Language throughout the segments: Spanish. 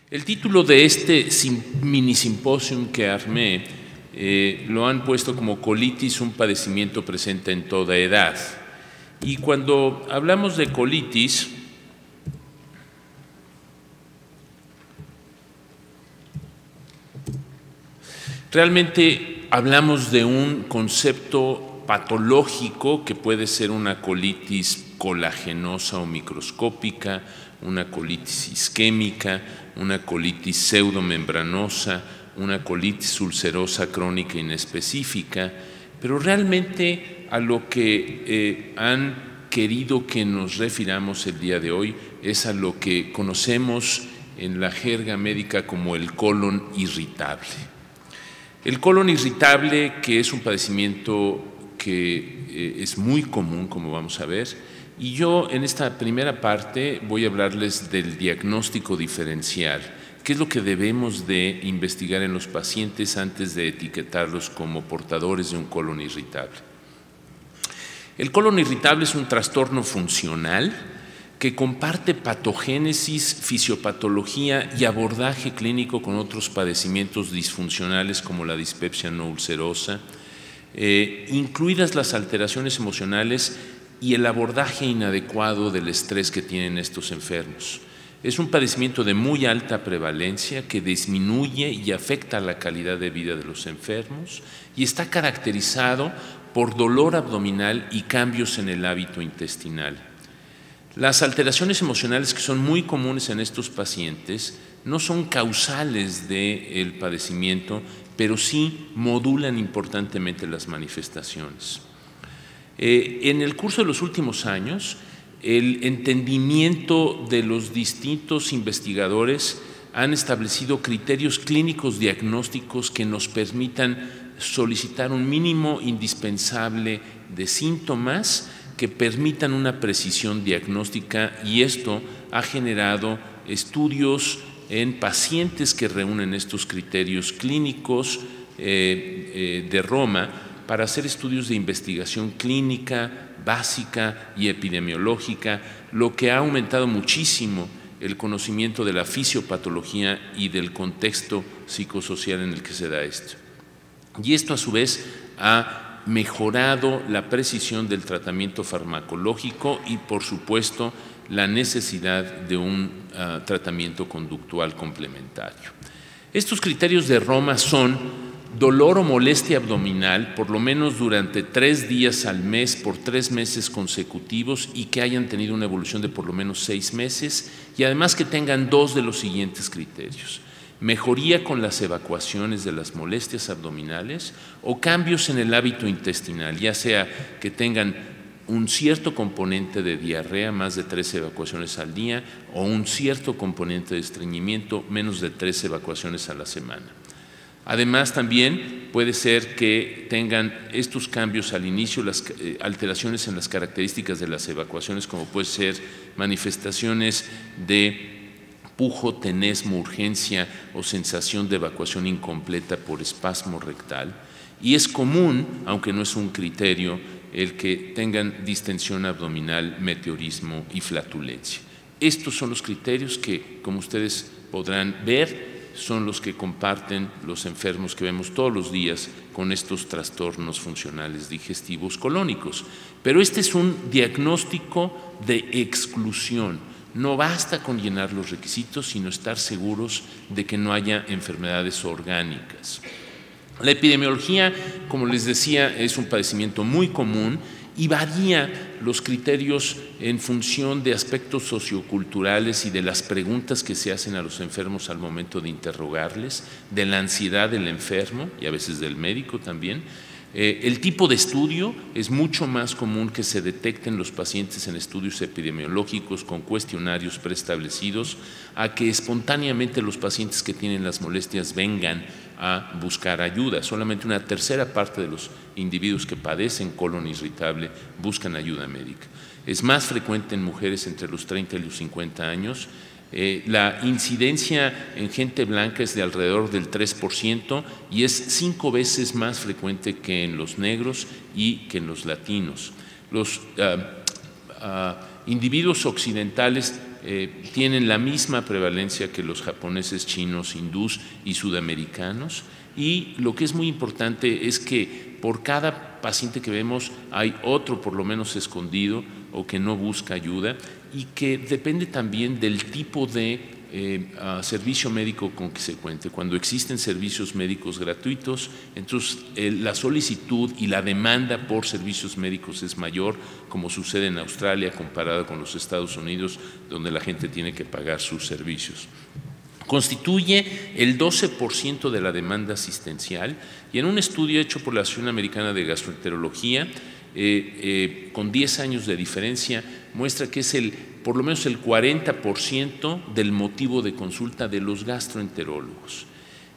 El título de este mini simposium que armé lo han puesto como colitis, un padecimiento presente en toda edad. Y cuando hablamos de colitis, realmente hablamos de un concepto patológico que puede ser una colitis colagenosa o microscópica, una colitis isquémica, una colitis pseudomembranosa, una colitis ulcerosa crónica inespecífica, pero realmente a lo que han querido que nos refiramos el día de hoy es a lo que conocemos en la jerga médica como el colon irritable. El colon irritable, que es un padecimiento que es muy común, como vamos a ver, y yo en esta primera parte voy a hablarles del diagnóstico diferencial, qué es lo que debemos de investigar en los pacientes antes de etiquetarlos como portadores de un colon irritable. El colon irritable es un trastorno funcional que comparte patogénesis, fisiopatología y abordaje clínico con otros padecimientos disfuncionales como la dispepsia no ulcerosa, incluidas las alteraciones emocionales y el abordaje inadecuado del estrés que tienen estos enfermos. Es un padecimiento de muy alta prevalencia que disminuye y afecta la calidad de vida de los enfermos y está caracterizado por dolor abdominal y cambios en el hábito intestinal. Las alteraciones emocionales que son muy comunes en estos pacientes no son causales del padecimiento, pero sí modulan importantemente las manifestaciones. En el curso de los últimos años, el entendimiento de los distintos investigadores han establecido criterios clínicos diagnósticos que nos permitan solicitar un mínimo indispensable de síntomas que permitan una precisión diagnóstica, y esto ha generado estudios en pacientes que reúnen estos criterios clínicos de Roma para hacer estudios de investigación clínica, básica y epidemiológica, lo que ha aumentado muchísimo el conocimiento de la fisiopatología y del contexto psicosocial en el que se da esto. Y esto a su vez ha mejorado la precisión del tratamiento farmacológico y, por supuesto, la necesidad de un tratamiento conductual complementario. Estos criterios de Roma son dolor o molestia abdominal por lo menos durante 3 días al mes por 3 meses consecutivos y que hayan tenido una evolución de por lo menos 6 meses, y además que tengan 2 de los siguientes criterios: mejoría con las evacuaciones de las molestias abdominales o cambios en el hábito intestinal, ya sea que tengan un cierto componente de diarrea, más de 3 evacuaciones al día, o un cierto componente de estreñimiento, menos de 3 evacuaciones a la semana. Además, también puede ser que tengan estos cambios al inicio, las alteraciones en las características de las evacuaciones, como puede ser manifestaciones de pujo, tenesmo, urgencia o sensación de evacuación incompleta por espasmo rectal. Y es común, aunque no es un criterio, el que tengan distensión abdominal, meteorismo y flatulencia. Estos son los criterios que, como ustedes podrán ver, son los que comparten los enfermos que vemos todos los días con estos trastornos funcionales digestivos colónicos. Pero este es un diagnóstico de exclusión. No basta con llenar los requisitos, sino estar seguros de que no haya enfermedades orgánicas. La epidemiología, como les decía, es un padecimiento muy común y varía los criterios en función de aspectos socioculturales y de las preguntas que se hacen a los enfermos al momento de interrogarles, de la ansiedad del enfermo y a veces del médico también. El tipo de estudio es mucho más común que se detecten los pacientes en estudios epidemiológicos con cuestionarios preestablecidos a que espontáneamente los pacientes que tienen las molestias vengan a buscar ayuda. Solamente una tercera parte de los individuos que padecen colon irritable buscan ayuda médica. Es más frecuente en mujeres entre los 30 y los 50 años. La incidencia en gente blanca es de alrededor del 3% y es 5 veces más frecuente que en los negros y que en los latinos. Los individuos occidentales tienen la misma prevalencia que los japoneses, chinos, hindús y sudamericanos. Y lo que es muy importante es que por cada paciente que vemos hay otro por lo menos escondido o que no busca ayuda, y que depende también del tipo de servicio médico con que se cuente. Cuando existen servicios médicos gratuitos, entonces la solicitud y la demanda por servicios médicos es mayor, como sucede en Australia comparada con los Estados Unidos, donde la gente tiene que pagar sus servicios. Constituye el 12% de la demanda asistencial, y en un estudio hecho por la Asociación Americana de Gastroenterología, con 10 años de diferencia, muestra que es por lo menos el 40% del motivo de consulta de los gastroenterólogos.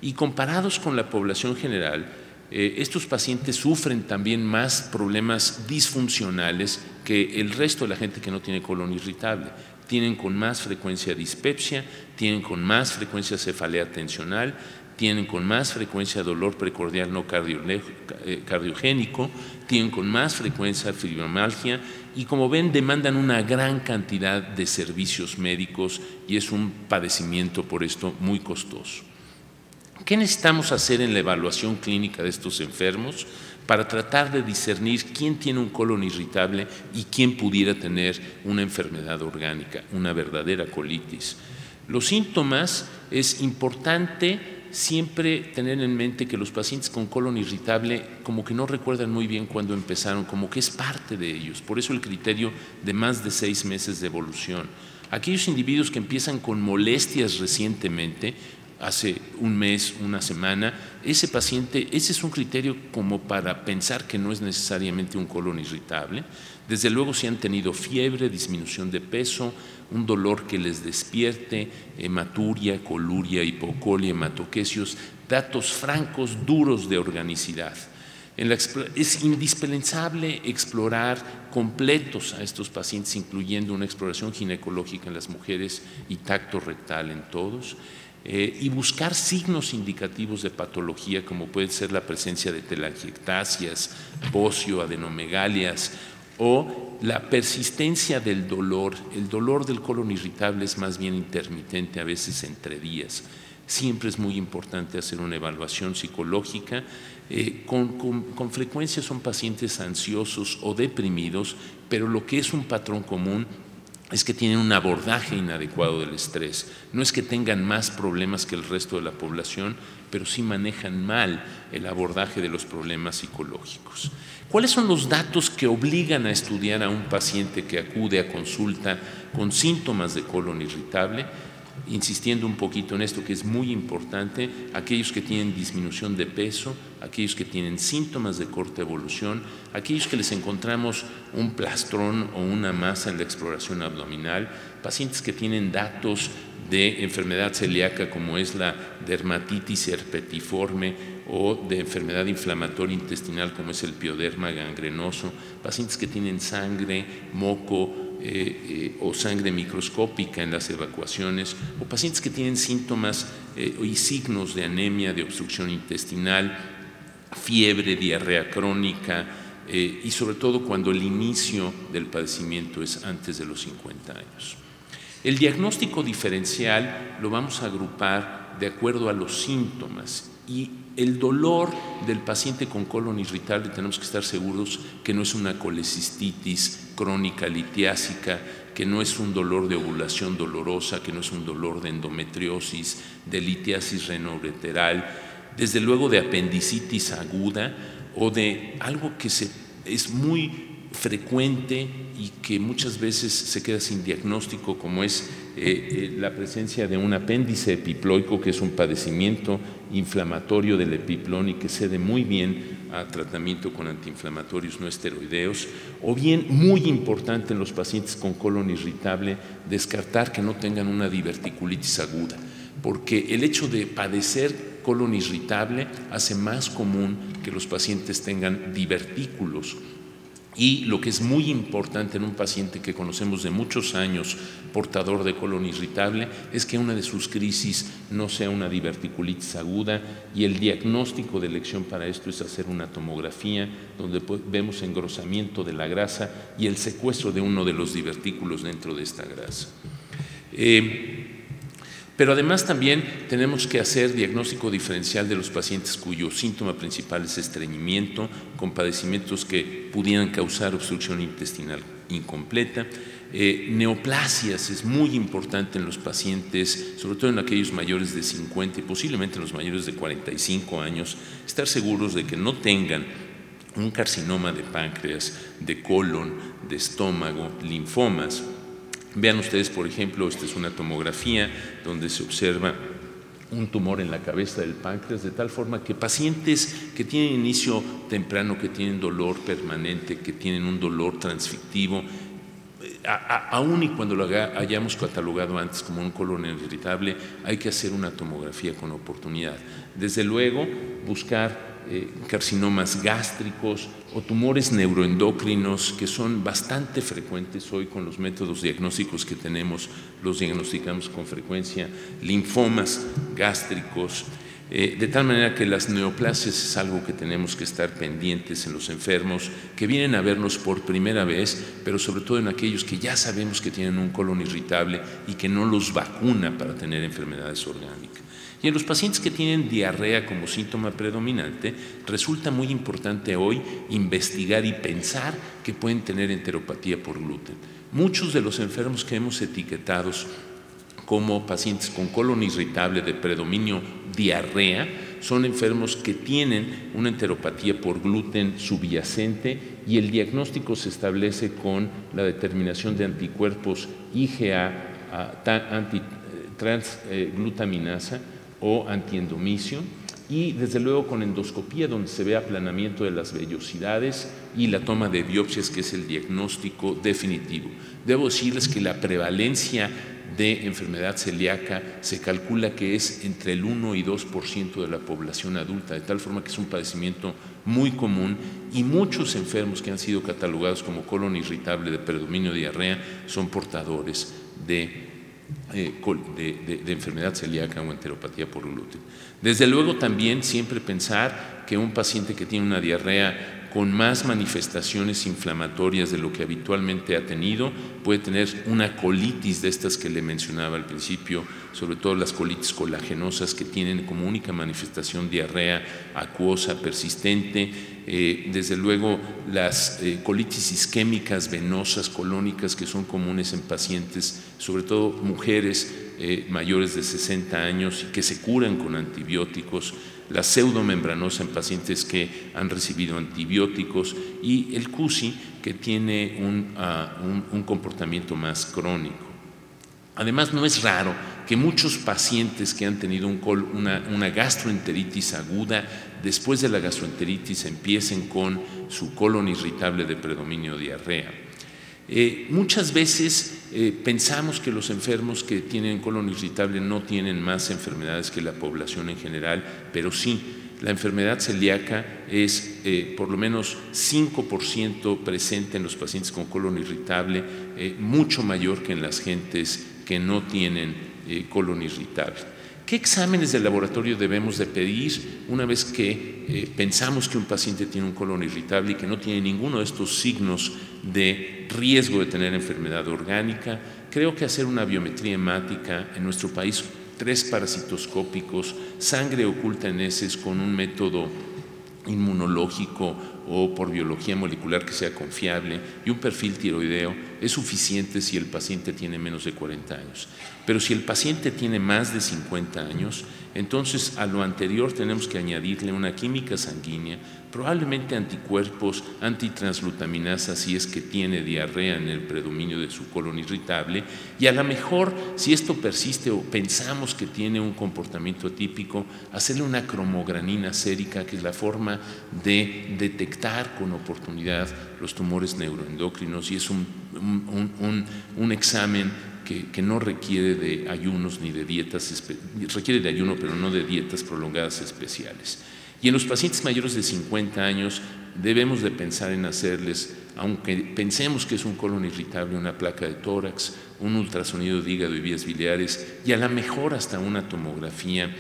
Y comparados con la población general, estos pacientes sufren también más problemas disfuncionales que el resto de la gente que no tiene colon irritable. Tienen con más frecuencia dispepsia, tienen con más frecuencia cefalea tensional, tienen con más frecuencia dolor precordial no cardiogénico, tienen con más frecuencia fibromialgia, y como ven demandan una gran cantidad de servicios médicos, y es un padecimiento por esto muy costoso. ¿Qué necesitamos hacer en la evaluación clínica de estos enfermos para tratar de discernir quién tiene un colon irritable y quién pudiera tener una enfermedad orgánica, una verdadera colitis? Los síntomas, es importante siempre tener en mente que los pacientes con colon irritable como que no recuerdan muy bien cuándo empezaron, como que es parte de ellos. Por eso el criterio de más de 6 meses de evolución. Aquellos individuos que empiezan con molestias recientemente, hace un mes, una semana, ese paciente, ese es un criterio como para pensar que no es necesariamente un colon irritable. Desde luego, si han tenido fiebre, disminución de peso, un dolor que les despierte, hematuria, coluria, hipocolia, hematoquecios, datos francos, duros de organicidad. Es indispensable explorar completos a estos pacientes, incluyendo una exploración ginecológica en las mujeres y tacto rectal en todos. Y buscar signos indicativos de patología, como puede ser la presencia de telangiectasias, bocio, adenomegalias, o la persistencia del dolor. El dolor del colon irritable es más bien intermitente, a veces entre días. Siempre es muy importante hacer una evaluación psicológica. Con frecuencia son pacientes ansiosos o deprimidos, pero lo que es un patrón común es que tienen un abordaje inadecuado del estrés. No es que tengan más problemas que el resto de la población, pero sí manejan mal el abordaje de los problemas psicológicos. ¿Cuáles son los datos que obligan a estudiar a un paciente que acude a consulta con síntomas de colon irritable? Insistiendo un poquito en esto que es muy importante, aquellos que tienen disminución de peso, aquellos que tienen síntomas de corta evolución, aquellos que les encontramos un plastrón o una masa en la exploración abdominal, pacientes que tienen datos de enfermedad celíaca como es la dermatitis herpetiforme o de enfermedad inflamatoria intestinal como es el pioderma gangrenoso, pacientes que tienen sangre, moco, o sangre microscópica en las evacuaciones, o pacientes que tienen síntomas y signos de anemia, de obstrucción intestinal, fiebre, diarrea crónica, y sobre todo cuando el inicio del padecimiento es antes de los 50 años. El diagnóstico diferencial lo vamos a agrupar de acuerdo a los síntomas, y el dolor del paciente con colon irritable tenemos que estar seguros que no es una colecistitis crónica litiásica, que no es un dolor de ovulación dolorosa, que no es un dolor de endometriosis, de litiasis renoureteral, desde luego de apendicitis aguda o de algo que es muy frecuente y que muchas veces se queda sin diagnóstico, como es la presencia de un apéndice epiploico, que es un padecimiento inflamatorio del epiplón y que cede muy bien a tratamiento con antiinflamatorios no esteroideos, o bien, muy importante en los pacientes con colon irritable, descartar que no tengan una diverticulitis aguda, porque el hecho de padecer colon irritable hace más común que los pacientes tengan divertículos. Y lo que es muy importante en un paciente que conocemos de muchos años portador de colon irritable es que una de sus crisis no sea una diverticulitis aguda, y el diagnóstico de elección para esto es hacer una tomografía donde vemos engrosamiento de la grasa y el secuestro de uno de los divertículos dentro de esta grasa. Pero además también tenemos que hacer diagnóstico diferencial de los pacientes cuyo síntoma principal es estreñimiento, con padecimientos que pudieran causar obstrucción intestinal incompleta. Neoplasias es muy importante en los pacientes, sobre todo en aquellos mayores de 50 y posiblemente en los mayores de 45 años, estar seguros de que no tengan un carcinoma de páncreas, de colon, de estómago, linfomas. Vean ustedes, por ejemplo, esta es una tomografía donde se observa un tumor en la cabeza del páncreas, de tal forma que pacientes que tienen inicio temprano, que tienen dolor permanente, que tienen un dolor transfictivo, aún y cuando lo hayamos catalogado antes como un colon irritable, hay que hacer una tomografía con oportunidad. Desde luego, buscar carcinomas gástricos o tumores neuroendocrinos, que son bastante frecuentes hoy con los métodos diagnósticos que tenemos, los diagnosticamos con frecuencia, linfomas gástricos, de tal manera que las neoplasias es algo que tenemos que estar pendientes en los enfermos que vienen a vernos por primera vez, pero sobre todo en aquellos que ya sabemos que tienen un colon irritable y que no los vacuna para tener enfermedades orgánicas. Y en los pacientes que tienen diarrea como síntoma predominante, resulta muy importante hoy investigar y pensar que pueden tener enteropatía por gluten. Muchos de los enfermos que hemos etiquetado como pacientes con colon irritable de predominio diarrea son enfermos que tienen una enteropatía por gluten subyacente y el diagnóstico se establece con la determinación de anticuerpos IgA antitransglutaminasa o antiendomicio, y desde luego con endoscopía, donde se ve aplanamiento de las vellosidades y la toma de biopsias, que es el diagnóstico definitivo. Debo decirles que la prevalencia de enfermedad celíaca se calcula que es entre el 1 y 2% de la población adulta, de tal forma que es un padecimiento muy común, y muchos enfermos que han sido catalogados como colon irritable de predominio diarrea son portadores de enfermedad celíaca o enteropatía por gluten. Desde luego también siempre pensar que un paciente que tiene una diarrea con más manifestaciones inflamatorias de lo que habitualmente ha tenido puede tener una colitis de estas que le mencionaba al principio, sobre todo las colitis colagenosas, que tienen como única manifestación diarrea acuosa persistente. Desde luego las colitis isquémicas venosas colónicas, que son comunes en pacientes, sobre todo mujeres mayores de 60 años, y que se curan con antibióticos, la pseudomembranosa en pacientes que han recibido antibióticos, y el CUSI, que tiene un comportamiento más crónico. Además, no es raro que muchos pacientes que han tenido una gastroenteritis aguda, después de la gastroenteritis empiecen con su colon irritable de predominio diarrea. Muchas veces pensamos que los enfermos que tienen colon irritable no tienen más enfermedades que la población en general, pero sí, la enfermedad celíaca es por lo menos 5% presente en los pacientes con colon irritable, mucho mayor que en las gentes que no tienen colon irritable. ¿Qué exámenes de laboratorio debemos de pedir una vez que pensamos que un paciente tiene un colon irritable y que no tiene ninguno de estos signos de riesgo de tener enfermedad orgánica? Creo que hacer una biometría hemática en nuestro país, 3 parasitoscópicos, sangre oculta en heces con un método inmunológico o por biología molecular que sea confiable, y un perfil tiroideo es suficiente si el paciente tiene menos de 40 años. Pero si el paciente tiene más de 50 años, entonces a lo anterior tenemos que añadirle una química sanguínea, probablemente anticuerpos antitransglutaminasa si es que tiene diarrea en el predominio de su colon irritable, y a lo mejor, si esto persiste o pensamos que tiene un comportamiento atípico, hacerle una cromogranina sérica, que es la forma de detectar con oportunidad los tumores neuroendocrinos, y es un examen que no requiere de ayunos ni de dietas, requiere de ayuno pero no de dietas prolongadas especiales. Y en los pacientes mayores de 50 años debemos de pensar en hacerles, aunque pensemos que es un colon irritable, una placa de tórax, un ultrasonido de hígado y vías biliares, y a lo mejor hasta una tomografía,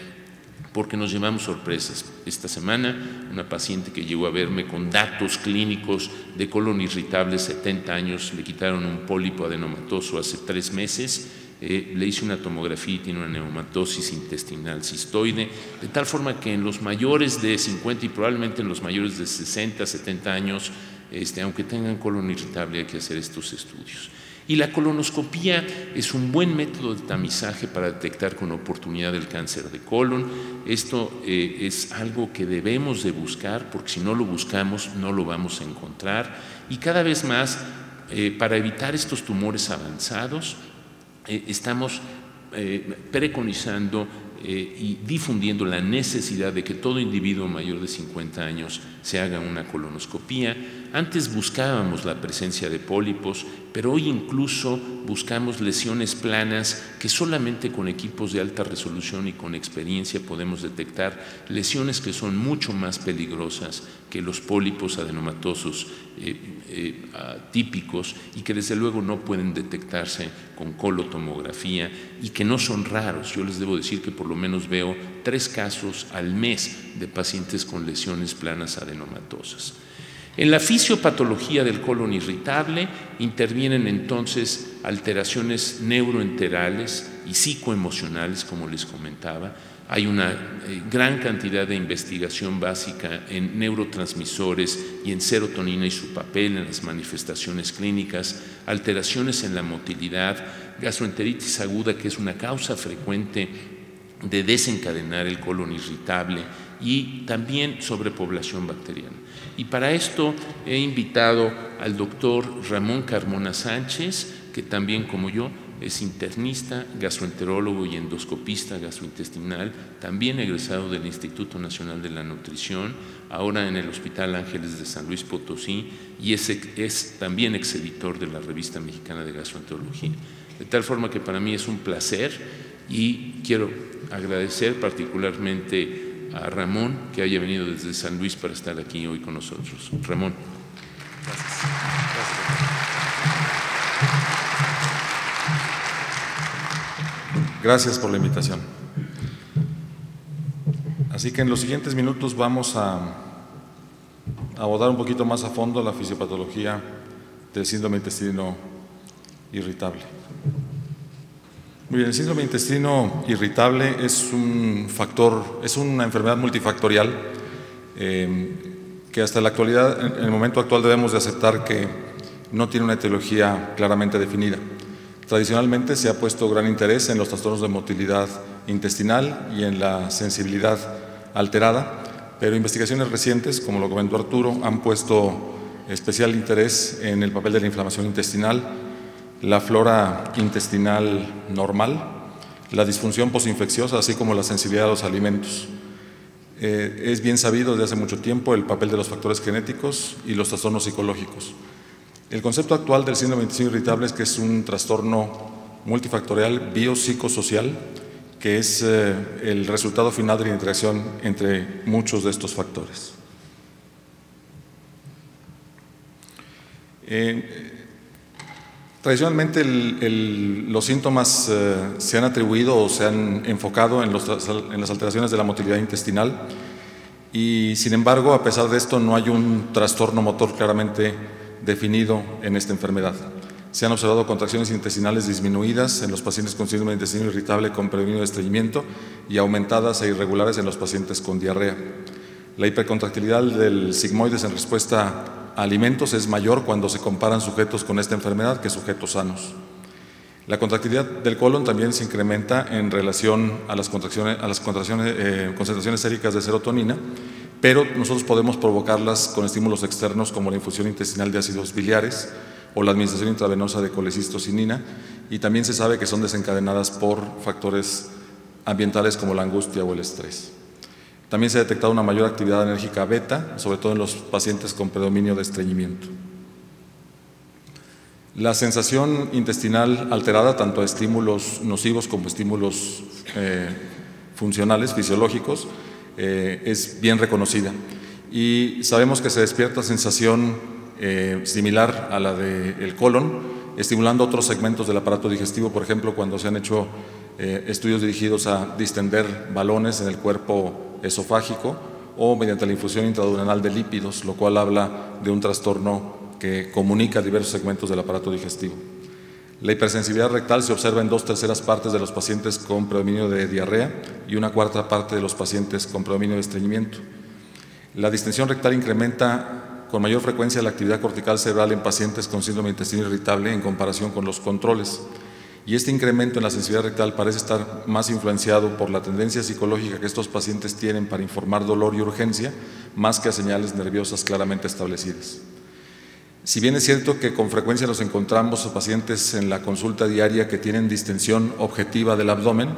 porque nos llevamos sorpresas. Esta semana, una paciente que llegó a verme con datos clínicos de colon irritable, 70 años, le quitaron un pólipo adenomatoso hace 3 meses, le hice una tomografía y tiene una neumatosis intestinal cistoide, de tal forma que en los mayores de 50 y probablemente en los mayores de 60, 70 años, aunque tengan colon irritable, hay que hacer estos estudios. Y la colonoscopía es un buen método de tamizaje para detectar con oportunidad el cáncer de colon. Esto es algo que debemos de buscar, porque si no lo buscamos no lo vamos a encontrar. Y cada vez más, para evitar estos tumores avanzados, estamos preconizando y difundiendo la necesidad de que todo individuo mayor de 50 años se haga una colonoscopía. Antes buscábamos la presencia de pólipos, pero hoy incluso buscamos lesiones planas que solamente con equipos de alta resolución y con experiencia podemos detectar, lesiones que son mucho más peligrosas que los pólipos adenomatosos típicos y que desde luego no pueden detectarse con colotomografía y que no son raros. Yo les debo decir que por lo menos veo 3 casos al mes de pacientes con lesiones planas adenomatosas. En la fisiopatología del colon irritable intervienen entonces alteraciones neuroenterales y psicoemocionales, como les comentaba. Hay una gran cantidad de investigación básica en neurotransmisores y en serotonina y su papel en las manifestaciones clínicas, alteraciones en la motilidad, gastroenteritis aguda, que es una causa frecuente de desencadenar el colon irritable, y también sobrepoblación bacteriana. Y para esto he invitado al doctor Ramón Carmona Sánchez, que también como yo es internista, gastroenterólogo y endoscopista gastrointestinal, también egresado del Instituto Nacional de la Nutrición, ahora en el Hospital Ángeles de San Luis Potosí, y es también exeditor de la Revista Mexicana de Gastroenterología. De tal forma que para mí es un placer y quiero agradecer particularmente a Ramón que haya venido desde San Luis para estar aquí hoy con nosotros. Ramón. Gracias. Gracias por la invitación. Así que en los siguientes minutos vamos a abordar un poquito más a fondo la fisiopatología del síndrome de intestino irritable. Muy bien, el síndrome de intestino irritable es una enfermedad multifactorial que hasta la actualidad, en el momento actual, debemos de aceptar que no tiene una etiología claramente definida. Tradicionalmente se ha puesto gran interés en los trastornos de motilidad intestinal y en la sensibilidad alterada, pero investigaciones recientes, como lo comentó Arturo, han puesto especial interés en el papel de la inflamación intestinal, la flora intestinal normal, la disfunción posinfecciosa, así como la sensibilidad a los alimentos. Es bien sabido desde hace mucho tiempo el papel de los factores genéticos y los trastornos psicológicos. El concepto actual del síndrome de intestino irritable es que es un trastorno multifactorial biopsicosocial, que es el resultado final de la interacción entre muchos de estos factores. Tradicionalmente los síntomas se han atribuido o se han enfocado en las alteraciones de la motilidad intestinal y, sin embargo, a pesar de esto, no hay un trastorno motor claramente definido en esta enfermedad. Se han observado contracciones intestinales disminuidas en los pacientes con síndrome de intestino irritable con predominio de estreñimiento y aumentadas e irregulares en los pacientes con diarrea. La hipercontractilidad del sigmoides en respuesta a alimentos es mayor cuando se comparan sujetos con esta enfermedad que sujetos sanos. La contractilidad del colon también se incrementa en relación a las concentraciones séricas de serotonina, pero nosotros podemos provocarlas con estímulos externos como la infusión intestinal de ácidos biliares o la administración intravenosa de colecistocinina, y también se sabe que son desencadenadas por factores ambientales como la angustia o el estrés. También se ha detectado una mayor actividad enérgica beta, sobre todo en los pacientes con predominio de estreñimiento. La sensación intestinal alterada, tanto a estímulos nocivos como estímulos funcionales, fisiológicos, es bien reconocida. Y sabemos que se despierta sensación similar a la del colon, estimulando otros segmentos del aparato digestivo, por ejemplo, cuando se han hecho estudios dirigidos a distender balones en el cuerpo esofágico o mediante la infusión intraduodenal de lípidos, lo cual habla de un trastorno que comunica diversos segmentos del aparato digestivo. La hipersensibilidad rectal se observa en 2/3 partes de los pacientes con predominio de diarrea y 1/4 parte de los pacientes con predominio de estreñimiento. La distensión rectal incrementa con mayor frecuencia la actividad cortical cerebral en pacientes con síndrome de intestino irritable en comparación con los controles. Y este incremento en la sensibilidad rectal parece estar más influenciado por la tendencia psicológica que estos pacientes tienen para informar dolor y urgencia, más que a señales nerviosas claramente establecidas. Si bien es cierto que con frecuencia nos encontramos a pacientes en la consulta diaria que tienen distensión objetiva del abdomen,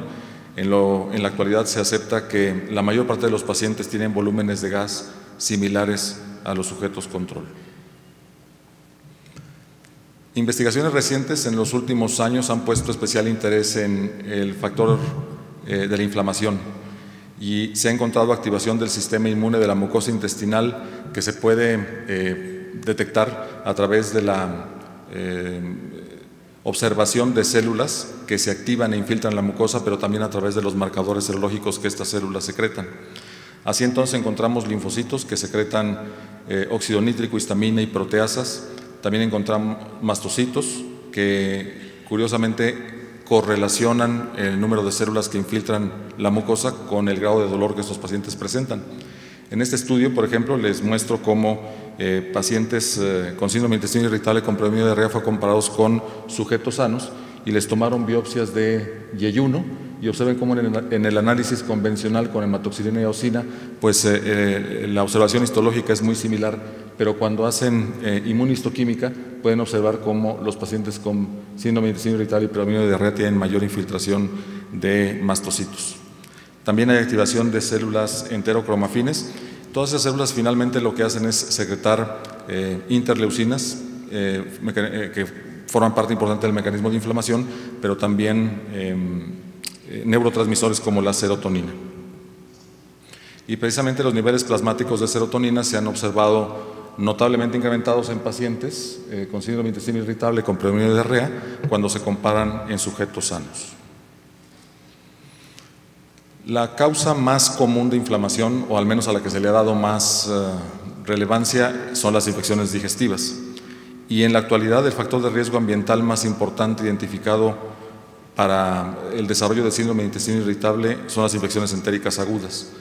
en la actualidad se acepta que la mayor parte de los pacientes tienen volúmenes de gas similares a los sujetos control. Investigaciones recientes en los últimos años han puesto especial interés en el factor de la inflamación y se ha encontrado activación del sistema inmune de la mucosa intestinal que se puede detectar a través de la observación de células que se activan e infiltran la mucosa, pero también a través de los marcadores serológicos que estas células secretan. Así entonces encontramos linfocitos que secretan óxido nítrico, histamina y proteasas. También encontramos mastocitos que curiosamente correlacionan el número de células que infiltran la mucosa con el grado de dolor que estos pacientes presentan. En este estudio, por ejemplo, les muestro cómo pacientes con síndrome de intestino irritable con predominio de diarrea fueron comparados con sujetos sanos y les tomaron biopsias de yeyuno y observen cómo en el análisis convencional con hematoxilina y eosina, pues la observación histológica es muy similar, pero cuando hacen inmunistoquímica pueden observar cómo los pacientes con síndrome de intestino irritable y predominio de diarrea tienen mayor infiltración de mastocitos. También hay activación de células enterocromafines. Todas esas células finalmente lo que hacen es secretar interleucinas que forman parte importante del mecanismo de inflamación, pero también neurotransmisores como la serotonina. Y precisamente los niveles plasmáticos de serotonina se han observado notablemente incrementados en pacientes con síndrome de intestino irritable con predominio de diarrea cuando se comparan en sujetos sanos. La causa más común de inflamación, o al menos a la que se le ha dado más relevancia, son las infecciones digestivas. Y en la actualidad el factor de riesgo ambiental más importante identificado para el desarrollo del síndrome de intestino irritable son las infecciones entéricas agudas.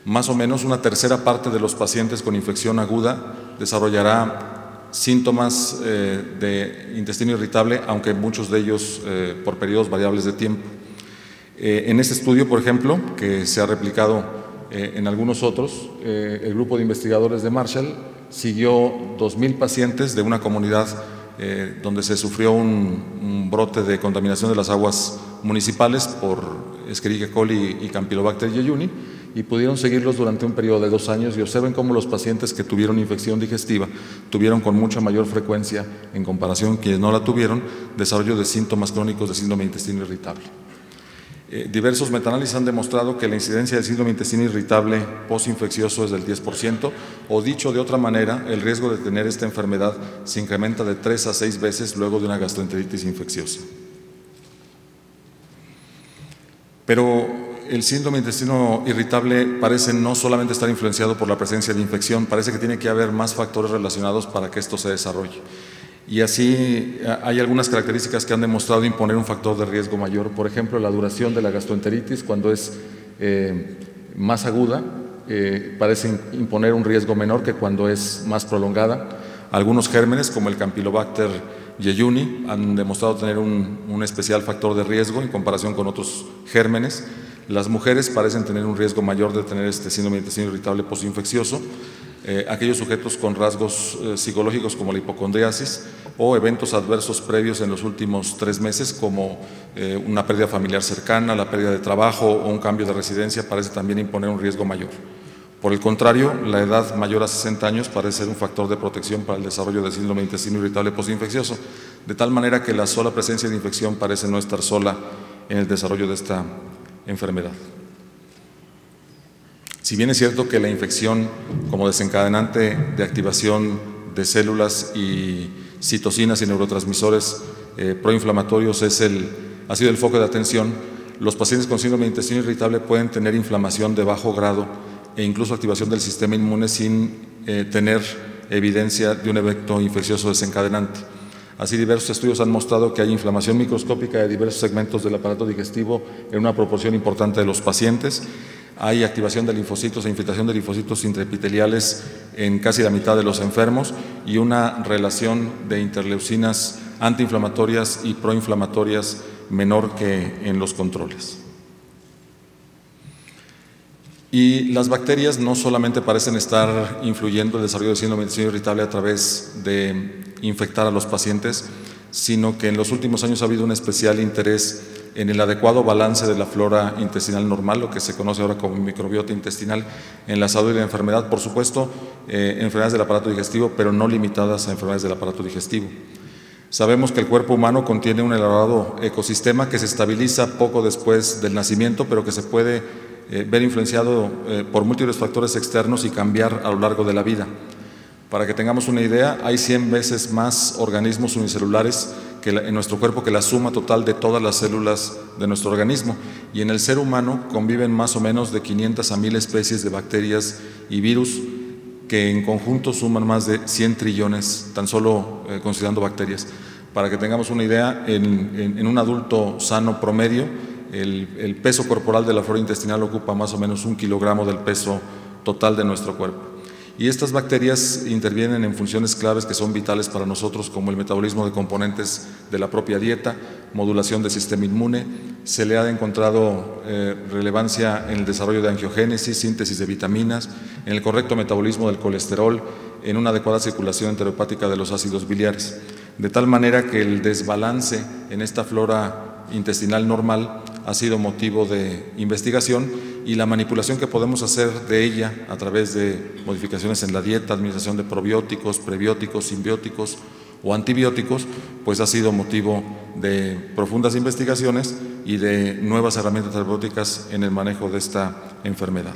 Más o menos 1/3 parte de los pacientes con infección aguda desarrollará síntomas de intestino irritable, aunque muchos de ellos por periodos variables de tiempo. En este estudio, por ejemplo, que se ha replicado en algunos otros, el grupo de investigadores de Marshall siguió 2,000 pacientes de una comunidad donde se sufrió un brote de contaminación de las aguas municipales por Escherichia coli y Campylobacter jejuni, y pudieron seguirlos durante un periodo de 2 años y observen cómo los pacientes que tuvieron infección digestiva tuvieron con mucha mayor frecuencia, en comparación con quienes no la tuvieron, desarrollo de síntomas crónicos de síndrome de intestino irritable. Diversos metaanálisis han demostrado que la incidencia del síndrome de intestino irritable postinfeccioso es del 10%, o dicho de otra manera, el riesgo de tener esta enfermedad se incrementa de 3 a 6 veces luego de una gastroenteritis infecciosa. Pero el síndrome de intestino irritable parece no solamente estar influenciado por la presencia de infección, parece que tiene que haber más factores relacionados para que esto se desarrolle. Y así hay algunas características que han demostrado imponer un factor de riesgo mayor. Por ejemplo, la duración de la gastroenteritis, cuando es más aguda, parece imponer un riesgo menor que cuando es más prolongada. Algunos gérmenes, como el Campylobacter jejuni, han demostrado tener un especial factor de riesgo en comparación con otros gérmenes. Las mujeres parecen tener un riesgo mayor de tener este síndrome de intestino irritable postinfeccioso. Aquellos sujetos con rasgos psicológicos como la hipocondriasis o eventos adversos previos en los últimos 3 meses como una pérdida familiar cercana, la pérdida de trabajo o un cambio de residencia parece también imponer un riesgo mayor. Por el contrario, la edad mayor a 60 años parece ser un factor de protección para el desarrollo del síndrome de intestino irritable postinfeccioso, de tal manera que la sola presencia de infección parece no estar sola en el desarrollo de esta enfermedad. Si bien es cierto que la infección como desencadenante de activación de células y citocinas y neurotransmisores proinflamatorios ha sido el foco de atención, los pacientes con síndrome de intestino irritable pueden tener inflamación de bajo grado e incluso activación del sistema inmune sin tener evidencia de un evento infeccioso desencadenante. Así, diversos estudios han mostrado que hay inflamación microscópica de diversos segmentos del aparato digestivo en una proporción importante de los pacientes. Hay activación de linfocitos e infiltración de linfocitos intraepiteliales en casi la mitad de los enfermos y una relación de interleucinas antiinflamatorias y proinflamatorias menor que en los controles. Y las bacterias no solamente parecen estar influyendo en el desarrollo del síndrome de intestino irritable a través de infectar a los pacientes, sino que en los últimos años ha habido un especial interés en el adecuado balance de la flora intestinal normal, lo que se conoce ahora como microbiota intestinal, en la salud y la enfermedad, por supuesto, enfermedades del aparato digestivo, pero no limitadas a enfermedades del aparato digestivo. Sabemos que el cuerpo humano contiene un elaborado ecosistema que se estabiliza poco después del nacimiento, pero que se puede ver influenciado por múltiples factores externos y cambiar a lo largo de la vida. Para que tengamos una idea, hay 100 veces más organismos unicelulares en nuestro cuerpo que la suma total de todas las células de nuestro organismo, y en el ser humano conviven más o menos de 500 a 1000 especies de bacterias y virus que en conjunto suman más de 100 trillones, tan solo considerando bacterias. Para que tengamos una idea, en un adulto sano promedio, el peso corporal de la flora intestinal ocupa más o menos 1 kilogramo del peso total de nuestro cuerpo. Y estas bacterias intervienen en funciones claves que son vitales para nosotros, como el metabolismo de componentes de la propia dieta, modulación del sistema inmune. Se le ha encontrado relevancia en el desarrollo de angiogénesis, síntesis de vitaminas, en el correcto metabolismo del colesterol, en una adecuada circulación enterohepática de los ácidos biliares. De tal manera que el desbalance en esta flora intestinal normal ha sido motivo de investigación, y la manipulación que podemos hacer de ella a través de modificaciones en la dieta, administración de probióticos, prebióticos, simbióticos o antibióticos, pues ha sido motivo de profundas investigaciones y de nuevas herramientas terapéuticas en el manejo de esta enfermedad.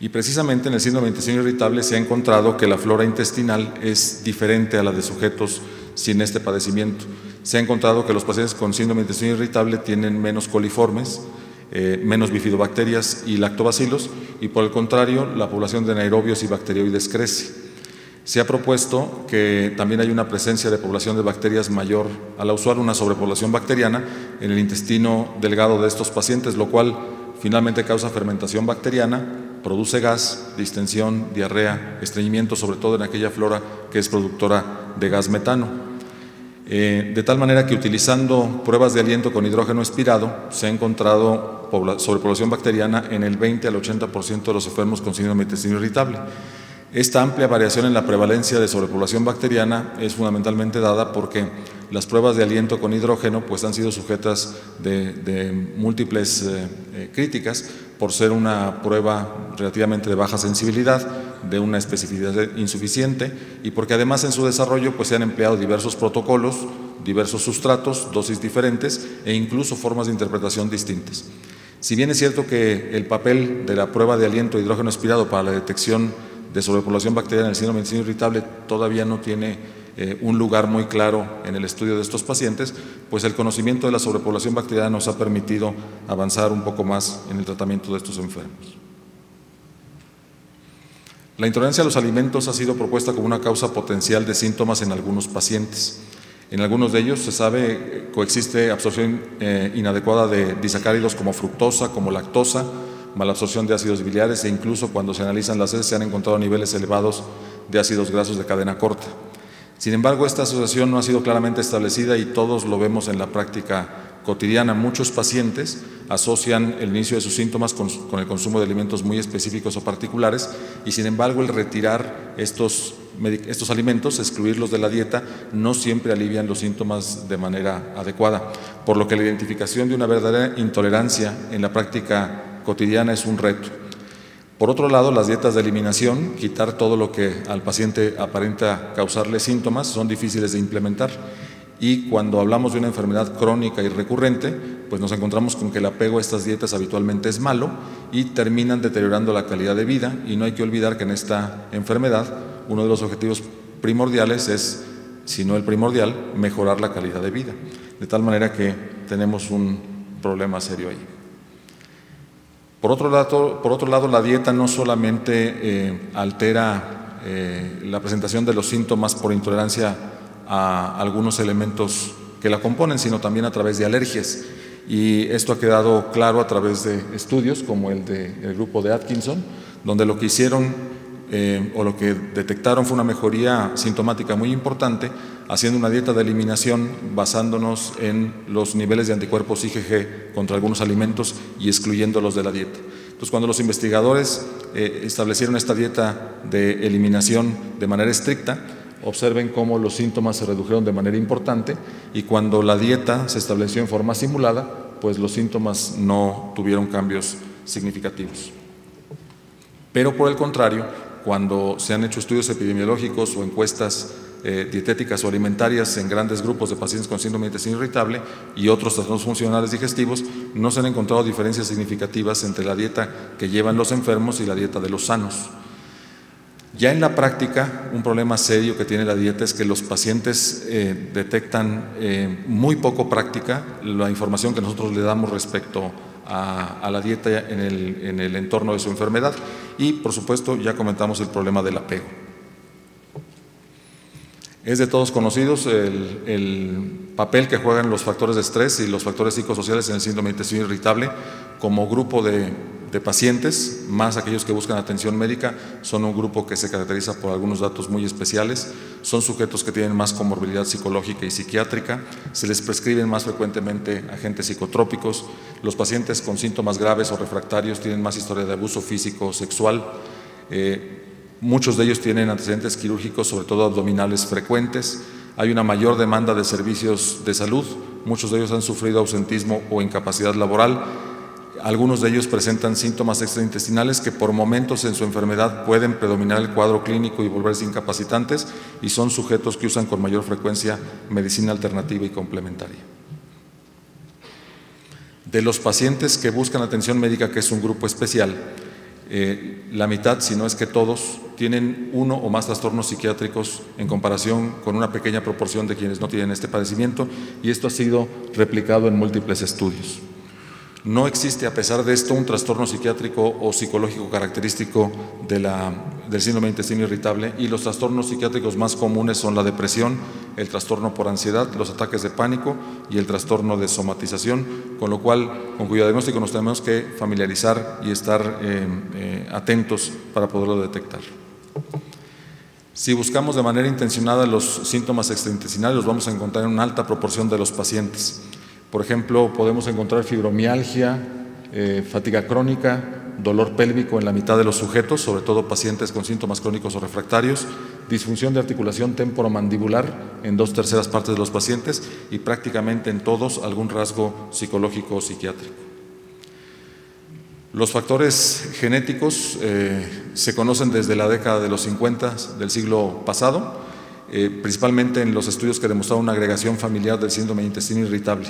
Y precisamente en el síndrome de intestino irritable se ha encontrado que la flora intestinal es diferente a la de sujetos sin este padecimiento. Se ha encontrado que los pacientes con síndrome de intestino irritable tienen menos coliformes, menos bifidobacterias y lactobacilos, y por el contrario, la población de anaerobios y bacteroides crece. Se ha propuesto que también hay una presencia de población de bacterias mayor a la usual, una sobrepoblación bacteriana en el intestino delgado de estos pacientes, lo cual finalmente causa fermentación bacteriana, produce gas, distensión, diarrea, estreñimiento, sobre todo en aquella flora que es productora de gas metano. De tal manera que utilizando pruebas de aliento con hidrógeno expirado se ha encontrado sobrepoblación bacteriana en el 20 al 80% de los enfermos con síndrome de intestino irritable. Esta amplia variación en la prevalencia de sobrepoblación bacteriana es fundamentalmente dada porque las pruebas de aliento con hidrógeno pues han sido sujetas de múltiples críticas por ser una prueba relativamente de baja sensibilidad, de una especificidad insuficiente, y porque además en su desarrollo pues se han empleado diversos protocolos, diversos sustratos, dosis diferentes e incluso formas de interpretación distintas. Si bien es cierto que el papel de la prueba de aliento de hidrógeno expirado para la detección de sobrepoblación bacteriana en el síndrome de intestino irritable todavía no tiene un lugar muy claro en el estudio de estos pacientes, pues el conocimiento de la sobrepoblación bacteriana nos ha permitido avanzar un poco más en el tratamiento de estos enfermos. La intolerancia a los alimentos ha sido propuesta como una causa potencial de síntomas en algunos pacientes. En algunos de ellos se sabe coexiste absorción inadecuada de disacáridos como fructosa, como lactosa, malabsorción de ácidos biliares, e incluso cuando se analizan las heces se han encontrado niveles elevados de ácidos grasos de cadena corta. Sin embargo, esta asociación no ha sido claramente establecida y todos lo vemos en la práctica cotidiana. Muchos pacientes asocian el inicio de sus síntomas con el consumo de alimentos muy específicos o particulares, y sin embargo el retirar estos alimentos, excluirlos de la dieta, no siempre alivian los síntomas de manera adecuada, por lo que la identificación de una verdadera intolerancia en la práctica cotidiana es un reto. Por otro lado, las dietas de eliminación, quitar todo lo que al paciente aparenta causarle síntomas, son difíciles de implementar. Y cuando hablamos de una enfermedad crónica y recurrente, pues nos encontramos con que el apego a estas dietas habitualmente es malo y terminan deteriorando la calidad de vida. Y no hay que olvidar que en esta enfermedad uno de los objetivos primordiales es, si no el primordial, mejorar la calidad de vida. De tal manera que tenemos un problema serio ahí. Por otro lado, la dieta no solamente altera la presentación de los síntomas por intolerancia a algunos elementos que la componen, sino también a través de alergias. Y esto ha quedado claro a través de estudios como el del grupo de Atkinson, donde lo que hicieron o lo que detectaron fue una mejoría sintomática muy importante, haciendo una dieta de eliminación basándonos en los niveles de anticuerpos IgG contra algunos alimentos y excluyéndolos de la dieta. Entonces, cuando los investigadores establecieron esta dieta de eliminación de manera estricta, observen cómo los síntomas se redujeron de manera importante, y cuando la dieta se estableció en forma simulada, pues los síntomas no tuvieron cambios significativos. Pero por el contrario, cuando se han hecho estudios epidemiológicos o encuestas dietéticas o alimentarias en grandes grupos de pacientes con síndrome de intestino irritable y otros trastornos funcionales digestivos, no se han encontrado diferencias significativas entre la dieta que llevan los enfermos y la dieta de los sanos. Ya en la práctica, un problema serio que tiene la dieta es que los pacientes detectan muy poco práctica la información que nosotros le damos respecto a la dieta en el entorno de su enfermedad, y por supuesto ya comentamos el problema del apego. Es de todos conocidos el papel que juegan los factores de estrés y los factores psicosociales en el síndrome de intestino irritable. Como grupo de pacientes, más aquellos que buscan atención médica, son un grupo que se caracteriza por algunos datos muy especiales. Son sujetos que tienen más comorbilidad psicológica y psiquiátrica, se les prescriben más frecuentemente agentes psicotrópicos. Los pacientes con síntomas graves o refractarios tienen más historia de abuso físico o sexual. Muchos de ellos tienen antecedentes quirúrgicos, sobre todo abdominales frecuentes. Hay una mayor demanda de servicios de salud. Muchos de ellos han sufrido ausentismo o incapacidad laboral. Algunos de ellos presentan síntomas extraintestinales que por momentos en su enfermedad pueden predominar el cuadro clínico y volverse incapacitantes, y son sujetos que usan con mayor frecuencia medicina alternativa y complementaria. De los pacientes que buscan atención médica, que es un grupo especial, la mitad, si no es que todos, tienen uno o más trastornos psiquiátricos en comparación con una pequeña proporción de quienes no tienen este padecimiento, y esto ha sido replicado en múltiples estudios. No existe, a pesar de esto, un trastorno psiquiátrico o psicológico característico del síndrome de intestino irritable, y los trastornos psiquiátricos más comunes son la depresión, el trastorno por ansiedad, los ataques de pánico y el trastorno de somatización, con lo cual, con cuyo diagnóstico nos tenemos que familiarizar y estar atentos para poderlo detectar. Si buscamos de manera intencionada los síntomas extraintestinales, los vamos a encontrar en una alta proporción de los pacientes. Por ejemplo, podemos encontrar fibromialgia, fatiga crónica, dolor pélvico en la mitad de los sujetos, sobre todo pacientes con síntomas crónicos o refractarios, disfunción de articulación temporomandibular en 2/3 partes de los pacientes, y prácticamente en todos algún rasgo psicológico o psiquiátrico. Los factores genéticos se conocen desde la década de los 50 del siglo pasado, principalmente en los estudios que demostraron una agregación familiar del síndrome de intestino irritable.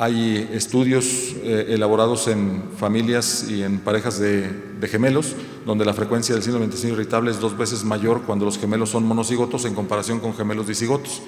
Hay estudios elaborados en familias y en parejas de gemelos, donde la frecuencia del síndrome de intestino irritable es 2 veces mayor cuando los gemelos son monocigotos en comparación con gemelos disigotos.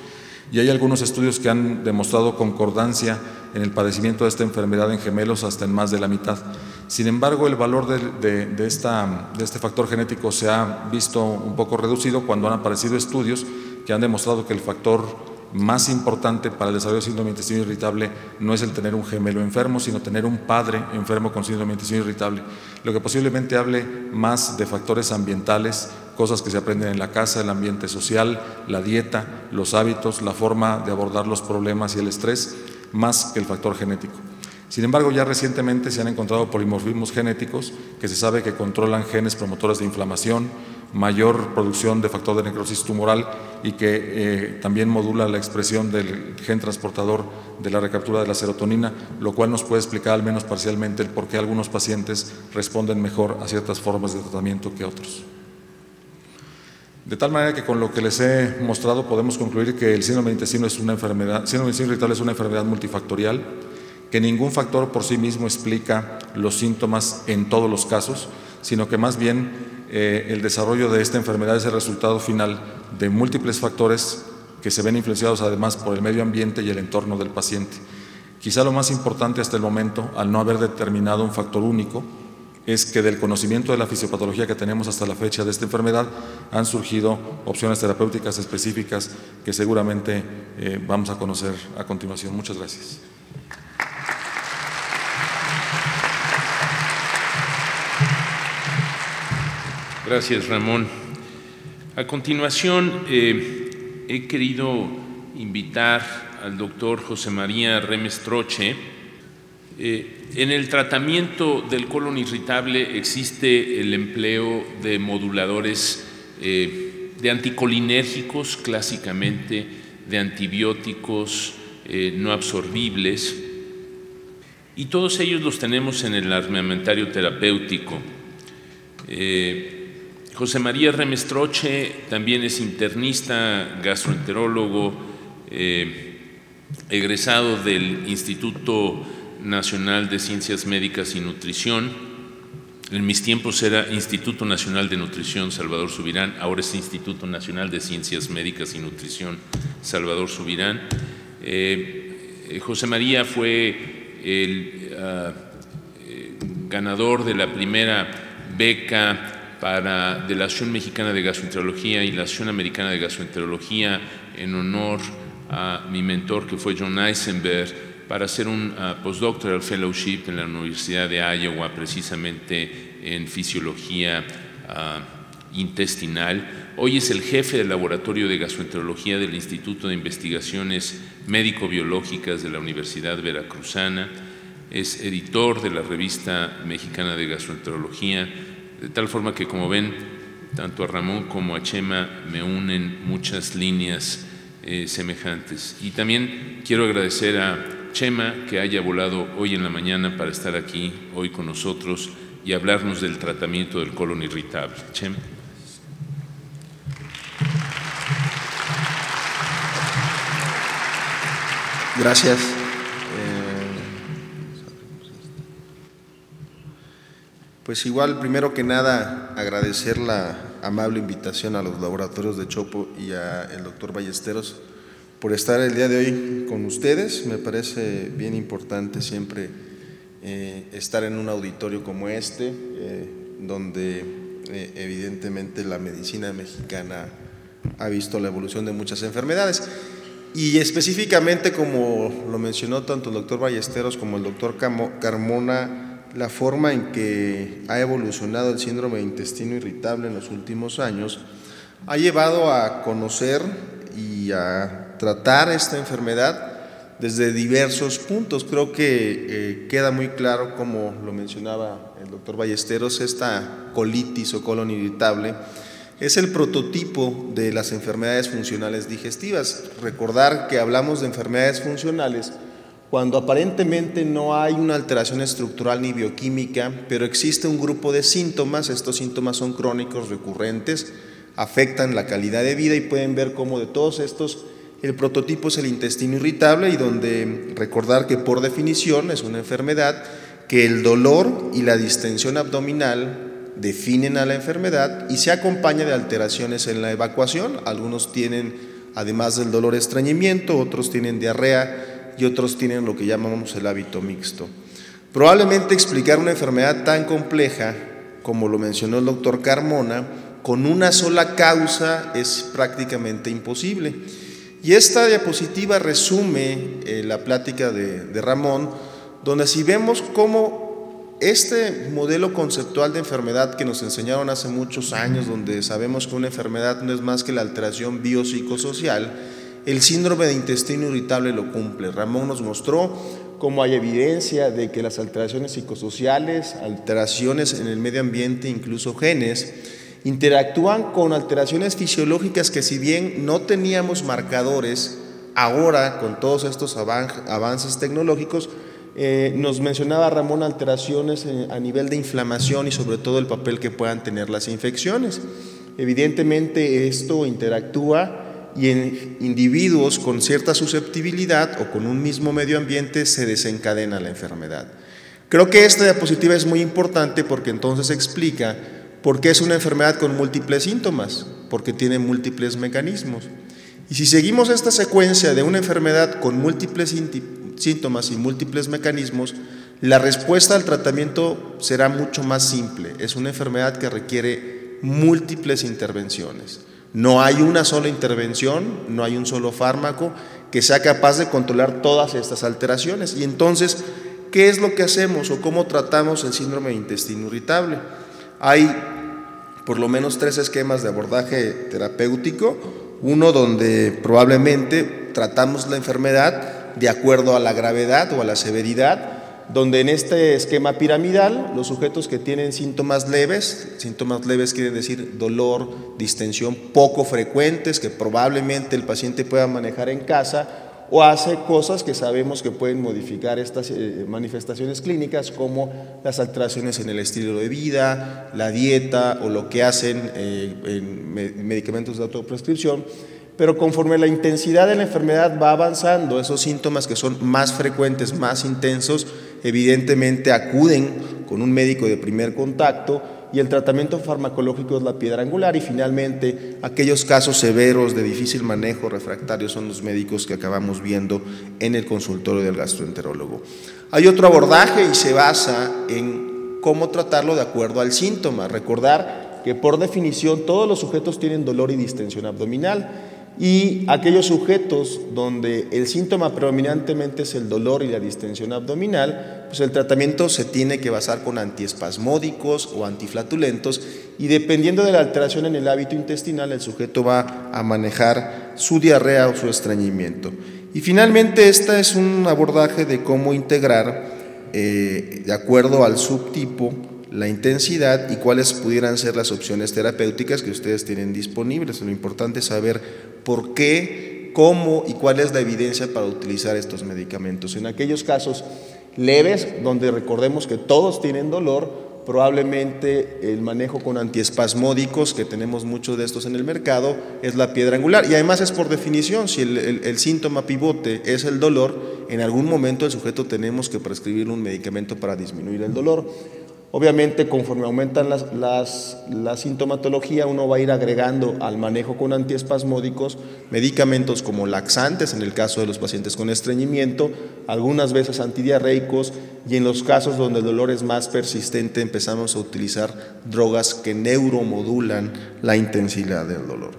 Y hay algunos estudios que han demostrado concordancia en el padecimiento de esta enfermedad en gemelos hasta en más de la mitad. Sin embargo, el valor de este factor genético se ha visto un poco reducido cuando han aparecido estudios que han demostrado que el factor más importante para el desarrollo del síndrome de intestino irritable no es el tener un gemelo enfermo, sino tener un padre enfermo con síndrome de intestino irritable, lo que posiblemente hable más de factores ambientales, cosas que se aprenden en la casa, el ambiente social, la dieta, los hábitos, la forma de abordar los problemas y el estrés, más que el factor genético. Sin embargo, ya recientemente se han encontrado polimorfismos genéticos que se sabe que controlan genes promotores de inflamación, mayor producción de factor de necrosis tumoral, y que también modula la expresión del gen transportador de la recaptura de la serotonina, lo cual nos puede explicar al menos parcialmente el por qué algunos pacientes responden mejor a ciertas formas de tratamiento que otros. De tal manera que con lo que les he mostrado podemos concluir que el síndrome de intestino irritable es una enfermedad multifactorial, que ningún factor por sí mismo explica los síntomas en todos los casos, sino que más bien el desarrollo de esta enfermedad es el resultado final de múltiples factores que se ven influenciados además por el medio ambiente y el entorno del paciente. Quizá lo más importante hasta el momento, al no haber determinado un factor único, es que del conocimiento de la fisiopatología que tenemos hasta la fecha de esta enfermedad han surgido opciones terapéuticas específicas que seguramente vamos a conocer a continuación. Muchas gracias. Gracias, Ramón. A continuación, he querido invitar al doctor José María Remes-Troche. En el tratamiento del colon irritable existe el empleo de moduladores de anticolinérgicos, clásicamente de antibióticos no absorbibles, y todos ellos los tenemos en el armamentario terapéutico. José María Remes-Troche también es internista, gastroenterólogo, egresado del Instituto Nacional de Ciencias Médicas y Nutrición. En mis tiempos era Instituto Nacional de Nutrición Salvador Subirán, ahora es Instituto Nacional de Ciencias Médicas y Nutrición Salvador Subirán. José María fue el ganador de la primera beca de la Asociación Mexicana de Gastroenterología y la Asociación Americana de Gastroenterología en honor a mi mentor, que fue John Eisenberg, para hacer un postdoctoral fellowship en la Universidad de Iowa, precisamente en fisiología intestinal. Hoy es el jefe del Laboratorio de Gastroenterología del Instituto de Investigaciones Médico-Biológicas de la Universidad Veracruzana. Es editor de la Revista Mexicana de Gastroenterología, de tal forma que, como ven, tanto a Ramón como a Chema me unen muchas líneas semejantes. Y también quiero agradecer a Chema que haya volado hoy en la mañana para estar aquí hoy con nosotros y hablarnos del tratamiento del colon irritable. Chema. Gracias. Pues igual, primero que nada, agradecer la amable invitación a los laboratorios de Chopo y al doctor Ballesteros por estar el día de hoy con ustedes. Me parece bien importante siempre estar en un auditorio como este, donde evidentemente la medicina mexicana ha visto la evolución de muchas enfermedades. Y específicamente, como lo mencionó tanto el doctor Ballesteros como el doctor Carmona, la forma en que ha evolucionado el síndrome de intestino irritable en los últimos años ha llevado a conocer y a tratar esta enfermedad desde diversos puntos. Creo que queda muy claro, como lo mencionaba el doctor Ballesteros, esta colitis o colon irritable es el prototipo de las enfermedades funcionales digestivas. Recordar que hablamos de enfermedades funcionales cuando aparentemente no hay una alteración estructural ni bioquímica, pero existe un grupo de síntomas. Estos síntomas son crónicos, recurrentes, afectan la calidad de vida, y pueden ver cómo de todos estos el prototipo es el intestino irritable, y donde recordar que por definición es una enfermedad que el dolor y la distensión abdominal definen a la enfermedad y se acompaña de alteraciones en la evacuación. Algunos tienen, además del dolor, estreñimiento, otros tienen diarrea y otros tienen lo que llamamos el hábito mixto. Probablemente explicar una enfermedad tan compleja como lo mencionó el doctor Carmona con una sola causa es prácticamente imposible. Y esta diapositiva resume la plática de Ramón, donde si vemos cómo este modelo conceptual de enfermedad que nos enseñaron hace muchos años, donde sabemos que una enfermedad no es más que la alteración biopsicosocial, el síndrome de intestino irritable lo cumple. Ramón nos mostró cómo hay evidencia de que las alteraciones psicosociales, alteraciones en el medio ambiente, incluso genes, interactúan con alteraciones fisiológicas que, si bien no teníamos marcadores, ahora con todos estos avances tecnológicos, nos mencionaba Ramón alteraciones a nivel de inflamación y sobre todo el papel que puedan tener las infecciones. Evidentemente esto interactúa, y en individuos con cierta susceptibilidad o con un mismo medio ambiente se desencadena la enfermedad. Creo que esta diapositiva es muy importante porque entonces explica por qué es una enfermedad con múltiples síntomas, porque tiene múltiples mecanismos. Y si seguimos esta secuencia de una enfermedad con múltiples síntomas y múltiples mecanismos, La respuesta al tratamiento será mucho más simple. Es una enfermedad que requiere múltiples intervenciones. No hay una sola intervención, no hay un solo fármaco que sea capaz de controlar todas estas alteraciones. Y entonces, ¿qué es lo que hacemos o cómo tratamos el síndrome de intestino irritable? Hay por lo menos 3 esquemas de abordaje terapéutico. Uno donde probablemente tratamos la enfermedad de acuerdo a la gravedad o a la severidad, donde en este esquema piramidal los sujetos que tienen síntomas leves quieren decir dolor, distensión poco frecuentes que probablemente el paciente pueda manejar en casa o hace cosas que sabemos que pueden modificar estas manifestaciones clínicas como las alteraciones en el estilo de vida, la dieta o lo que hacen en medicamentos de autoprescripción. Pero conforme la intensidad de la enfermedad va avanzando, esos síntomas que son más frecuentes, más intensos, evidentemente acuden con un médico de primer contacto y el tratamiento farmacológico es la piedra angular y finalmente aquellos casos severos de difícil manejo refractario son los médicos que acabamos viendo en el consultorio del gastroenterólogo. Hay otro abordaje y se basa en cómo tratarlo de acuerdo al síntoma. Recordar que por definición todos los sujetos tienen dolor y distensión abdominal. Y aquellos sujetos donde el síntoma predominantemente es el dolor y la distensión abdominal, pues el tratamiento se tiene que basar con antiespasmódicos o antiflatulentos y dependiendo de la alteración en el hábito intestinal, el sujeto va a manejar su diarrea o su estreñimiento. Y finalmente, este es un abordaje de cómo integrar, de acuerdo al subtipo, la intensidad y cuáles pudieran ser las opciones terapéuticas que ustedes tienen disponibles. Lo importante es saber por qué, cómo y cuál es la evidencia para utilizar estos medicamentos. En aquellos casos leves, donde recordemos que todos tienen dolor, probablemente el manejo con antiespasmódicos, que tenemos muchos de estos en el mercado, es la piedra angular. Y además es por definición, si el síntoma pivote es el dolor, en algún momento el sujeto tenemos que prescribirle un medicamento para disminuir el dolor. Obviamente, conforme aumentan la sintomatología, uno va a ir agregando al manejo con antiespasmódicos medicamentos como laxantes, en el caso de los pacientes con estreñimiento, algunas veces antidiarreicos, y en los casos donde el dolor es más persistente empezamos a utilizar drogas que neuromodulan la intensidad del dolor.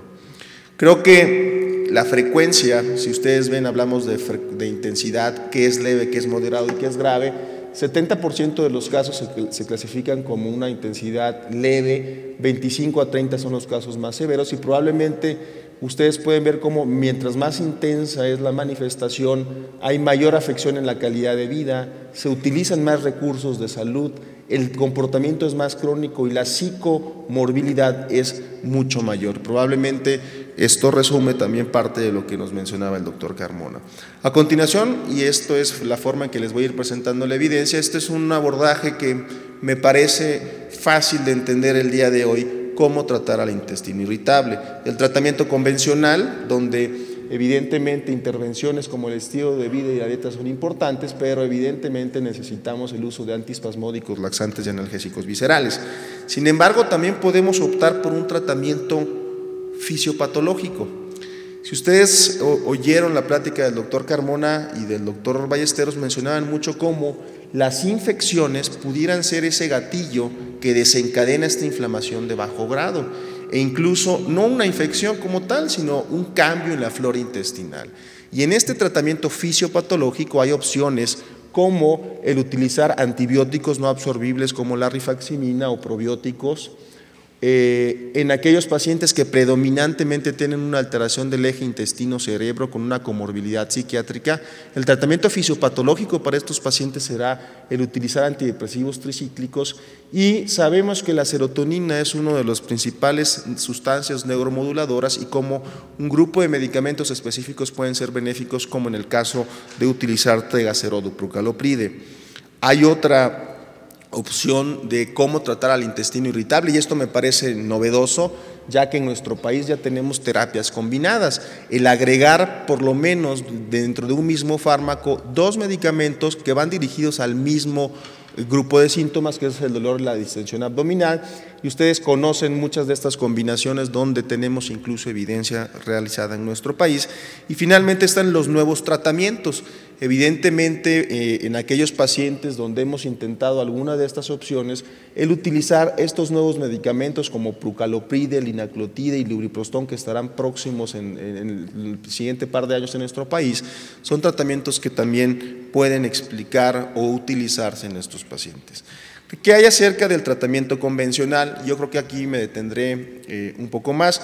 Creo que la frecuencia, si ustedes ven, hablamos de intensidad, qué es leve, qué es moderado y qué es grave. 70% de los casos se clasifican como una intensidad leve, 25 a 30 son los casos más severos y probablemente ustedes pueden ver cómo mientras más intensa es la manifestación, hay mayor afección en la calidad de vida, se utilizan más recursos de salud, el comportamiento es más crónico y la psicomorbilidad es mucho mayor. Probablemente esto resume también parte de lo que nos mencionaba el doctor Carmona. A continuación, y esto es la forma en que les voy a ir presentando la evidencia, este es un abordaje que me parece fácil de entender el día de hoy, cómo tratar al intestino irritable. El tratamiento convencional, donde evidentemente intervenciones como el estilo de vida y la dieta son importantes, pero evidentemente necesitamos el uso de antiespasmódicos, laxantes y analgésicos viscerales. Sin embargo, también podemos optar por un tratamiento fisiopatológico. Si ustedes oyeron la plática del doctor Carmona y del doctor Ballesteros, mencionaban mucho cómo las infecciones pudieran ser ese gatillo que desencadena esta inflamación de bajo grado e incluso no una infección como tal, sino un cambio en la flora intestinal. Y en este tratamiento fisiopatológico hay opciones como el utilizar antibióticos no absorbibles como la rifaximina o probióticos, en aquellos pacientes que predominantemente tienen una alteración del eje intestino-cerebro con una comorbilidad psiquiátrica, el tratamiento fisiopatológico para estos pacientes será el utilizar antidepresivos tricíclicos y sabemos que la serotonina es una de las principales sustancias neuromoduladoras y como un grupo de medicamentos específicos pueden ser benéficos como en el caso de utilizar tegacerodo-prucalopride. Hay otra opción de cómo tratar al intestino irritable y esto me parece novedoso ya que en nuestro país ya tenemos terapias combinadas, el agregar por lo menos dentro de un mismo fármaco 2 medicamentos que van dirigidos al mismo grupo de síntomas que es el dolor y la distensión abdominal y ustedes conocen muchas de estas combinaciones donde tenemos incluso evidencia realizada en nuestro país y finalmente están los nuevos tratamientos. Evidentemente, en aquellos pacientes donde hemos intentado alguna de estas opciones, el utilizar estos nuevos medicamentos como prucalopride, linaclotide y lubiprostón, que estarán próximos en el siguiente par de años en nuestro país, son tratamientos que también pueden explicar o utilizarse en estos pacientes. ¿Qué hay acerca del tratamiento convencional? Yo creo que aquí me detendré un poco más.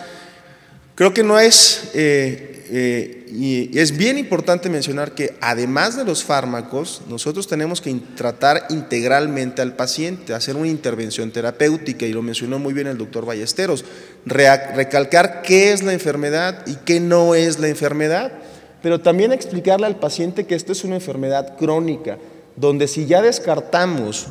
Creo que no es, y es bien importante mencionar que además de los fármacos, nosotros tenemos que tratar integralmente al paciente, hacer una intervención terapéutica, y lo mencionó muy bien el doctor Ballesteros, recalcar qué es la enfermedad y qué no es la enfermedad, pero también explicarle al paciente que esto es una enfermedad crónica, donde si ya descartamos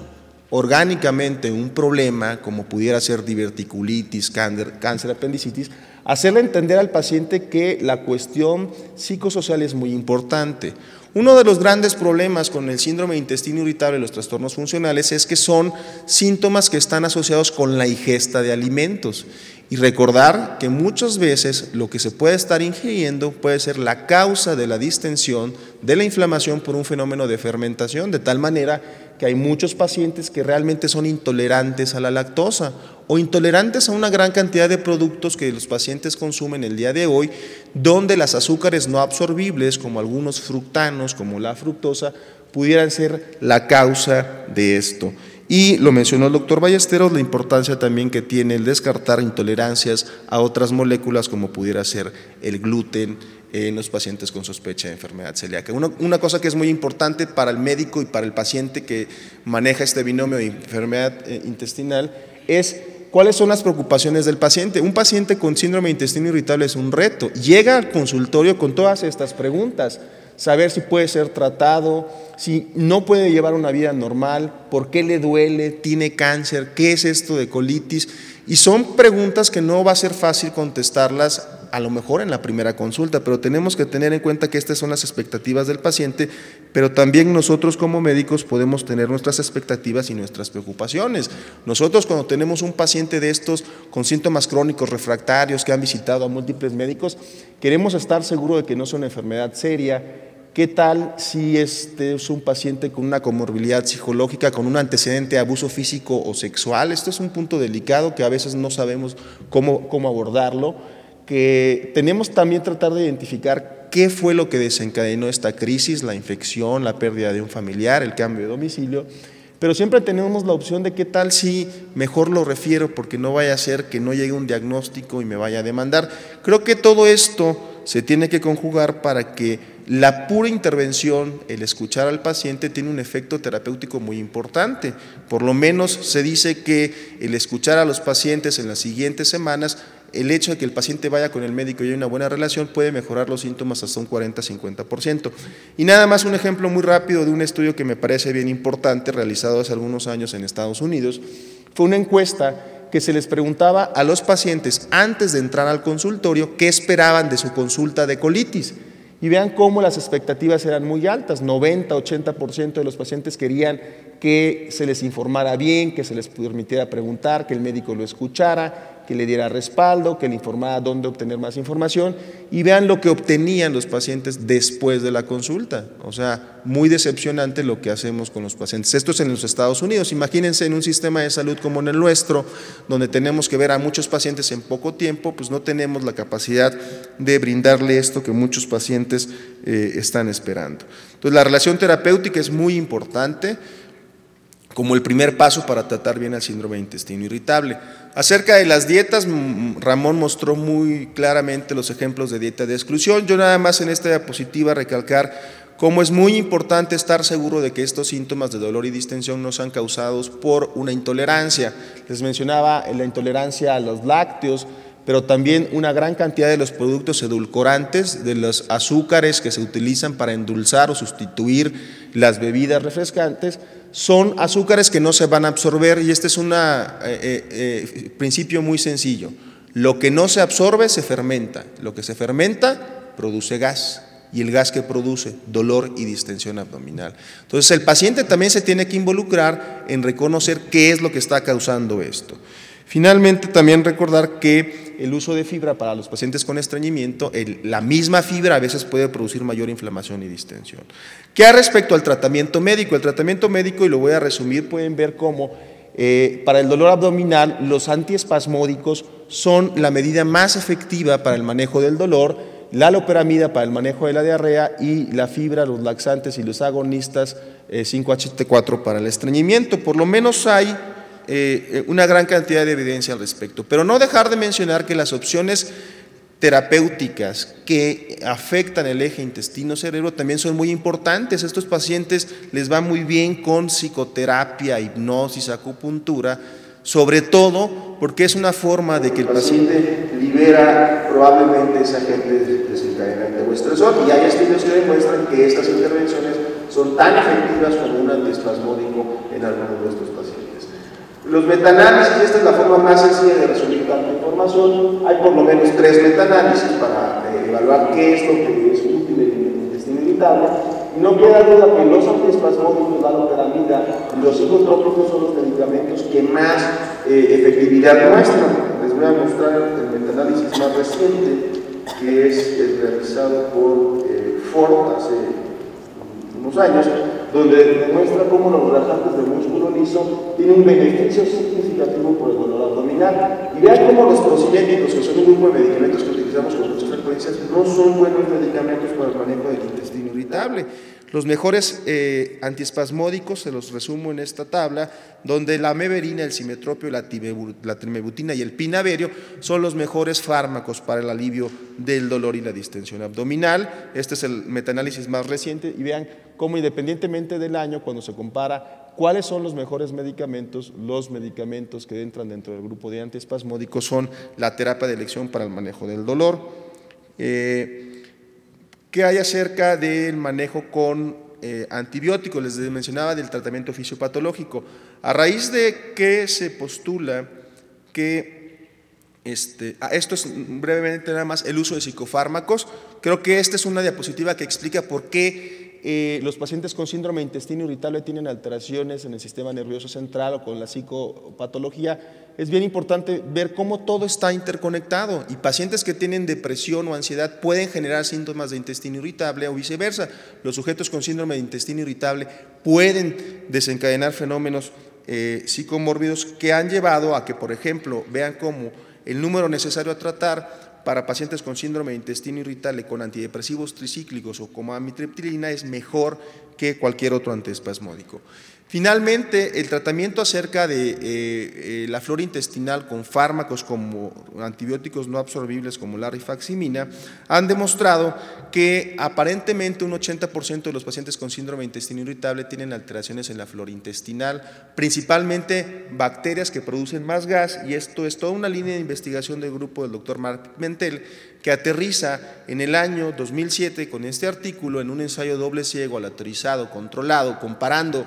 orgánicamente un problema, como pudiera ser diverticulitis, cáncer, apendicitis, hacerle entender al paciente que la cuestión psicosocial es muy importante. Uno de los grandes problemas con el síndrome de intestino irritable y los trastornos funcionales es que son síntomas que están asociados con la ingesta de alimentos. Y recordar que muchas veces lo que se puede estar ingiriendo puede ser la causa de la distensión, de la inflamación por un fenómeno de fermentación, de tal manera que hay muchos pacientes que realmente son intolerantes a la lactosa o intolerantes a una gran cantidad de productos que los pacientes consumen el día de hoy, donde las azúcares no absorbibles, como algunos fructanos, como la fructosa, pudieran ser la causa de esto. Y lo mencionó el doctor Ballesteros, la importancia también que tiene el descartar intolerancias a otras moléculas como pudiera ser el gluten en los pacientes con sospecha de enfermedad celíaca. Una cosa que es muy importante para el médico y para el paciente que maneja este binomio de enfermedad intestinal es cuáles son las preocupaciones del paciente. Un paciente con síndrome de intestino irritable es un reto. Llega al consultorio con todas estas preguntas. Saber si puede ser tratado, si no puede llevar una vida normal, por qué le duele, tiene cáncer, qué es esto de colitis. Y son preguntas que no va a ser fácil contestarlas a lo mejor en la primera consulta, pero tenemos que tener en cuenta que estas son las expectativas del paciente, pero también nosotros como médicos podemos tener nuestras expectativas y nuestras preocupaciones. Nosotros cuando tenemos un paciente de estos con síntomas crónicos refractarios que han visitado a múltiples médicos, queremos estar seguros de que no es una enfermedad seria. ¿Qué tal si este es un paciente con una comorbilidad psicológica, con un antecedente de abuso físico o sexual? Esto es un punto delicado que a veces no sabemos cómo abordarlo, que tenemos también tratar de identificar qué fue lo que desencadenó esta crisis, la infección, la pérdida de un familiar, el cambio de domicilio, pero siempre tenemos la opción de qué tal si mejor lo refiero porque no vaya a ser que no llegue un diagnóstico y me vaya a demandar. Creo que todo esto se tiene que conjugar para que la pura intervención, el escuchar al paciente, tiene un efecto terapéutico muy importante. Por lo menos se dice que el escuchar a los pacientes en las siguientes semanas, el hecho de que el paciente vaya con el médico y haya una buena relación puede mejorar los síntomas hasta un 40-50%. Y nada más un ejemplo muy rápido de un estudio que me parece bien importante, realizado hace algunos años en Estados Unidos, fue una encuesta que se les preguntaba a los pacientes antes de entrar al consultorio qué esperaban de su consulta de colitis. Y vean cómo las expectativas eran muy altas, 90-80% de los pacientes querían que se les informara bien, que se les permitiera preguntar, que el médico lo escuchara, que le diera respaldo, que le informara dónde obtener más información, y vean lo que obtenían los pacientes después de la consulta. O sea, muy decepcionante lo que hacemos con los pacientes. Esto es en los Estados Unidos. Imagínense en un sistema de salud como en el nuestro, donde tenemos que ver a muchos pacientes en poco tiempo, pues no tenemos la capacidad de brindarle esto que muchos pacientes están esperando. Entonces, la relación terapéutica es muy importante como el primer paso para tratar bien el síndrome de intestino irritable. Acerca de las dietas, Ramón mostró muy claramente los ejemplos de dieta de exclusión. Yo nada más en esta diapositiva recalcar cómo es muy importante estar seguro de que estos síntomas de dolor y distensión no sean causados por una intolerancia. Les mencionaba la intolerancia a los lácteos, pero también una gran cantidad de los productos edulcorantes, de los azúcares que se utilizan para endulzar o sustituir las bebidas refrescantes, son azúcares que no se van a absorber, y este es un principio muy sencillo. Lo que no se absorbe se fermenta, lo que se fermenta produce gas, y el gas que produce dolor y distensión abdominal. Entonces el paciente también se tiene que involucrar en reconocer qué es lo que está causando esto. Finalmente, también recordar que el uso de fibra para los pacientes con estreñimiento, la misma fibra a veces puede producir mayor inflamación y distensión. ¿Qué respecto al tratamiento médico? El tratamiento médico, y lo voy a resumir, pueden ver cómo para el dolor abdominal los antiespasmódicos son la medida más efectiva para el manejo del dolor, la loperamida para el manejo de la diarrea y la fibra, los laxantes y los agonistas 5-HT4 para el estreñimiento. Por lo menos hay una gran cantidad de evidencia al respecto, pero no dejar de mencionar que las opciones terapéuticas que afectan el eje intestino-cerebro también son muy importantes. A estos pacientes les va muy bien con psicoterapia, hipnosis, acupuntura, sobre todo porque es una forma de que el paciente libera probablemente ese agente desencadenante o estresor, y hay estudios que demuestran que estas intervenciones son tan efectivas como un antiespasmódico en algunos de estos pacientes. Los metaanálisis, esta es la forma más sencilla de resumir tanta información. Hay por lo menos 3 metaanálisis para evaluar qué es lo que es útil en el intestino irritable. Y no queda duda que los antiespasmódicos, la loperamida y los psicotrópicos son los medicamentos que más efectividad muestran. Les voy a mostrar el metaanálisis más reciente, que es el realizado por Ford hace unos años, donde demuestra cómo los relajantes de músculo liso tienen un beneficio significativo por el dolor abdominal. Y vean cómo los procinéticos, que son un grupo de medicamentos que utilizamos con muchas frecuencias, no son buenos medicamentos para el manejo del intestino irritable. Los mejores antiespasmódicos, se los resumo en esta tabla, donde la meverina, el simetropio, la trimebutina y el pinaverio son los mejores fármacos para el alivio del dolor y la distensión abdominal. Este es el metaanálisis más reciente, y vean cómo independientemente del año, cuando se compara cuáles son los mejores medicamentos, los medicamentos que entran dentro del grupo de antiespasmódicos son la terapia de elección para el manejo del dolor. ¿Qué hay acerca del manejo con antibióticos? Les mencionaba del tratamiento fisiopatológico. A raíz de que se postula que, esto es brevemente nada más el uso de psicofármacos, creo que esta es una diapositiva que explica por qué los pacientes con síndrome de intestino irritable tienen alteraciones en el sistema nervioso central o con la psicopatología. Es bien importante ver cómo todo está interconectado, y pacientes que tienen depresión o ansiedad pueden generar síntomas de intestino irritable o viceversa. Los sujetos con síndrome de intestino irritable pueden desencadenar fenómenos psicomórbidos que han llevado a que, por ejemplo, vean cómo el número necesario a tratar para pacientes con síndrome de intestino irritable con antidepresivos tricíclicos o como amitriptilina es mejor que cualquier otro antiespasmódico. Finalmente, el tratamiento acerca de la flora intestinal con fármacos como antibióticos no absorbibles como la rifaximina han demostrado que aparentemente un 80% de los pacientes con síndrome de intestino irritable tienen alteraciones en la flora intestinal, principalmente bacterias que producen más gas, y esto es toda una línea de investigación del grupo del doctor Marc Pimentel, que aterriza en el año 2007 con este artículo en un ensayo doble ciego, aleatorizado, controlado, comparando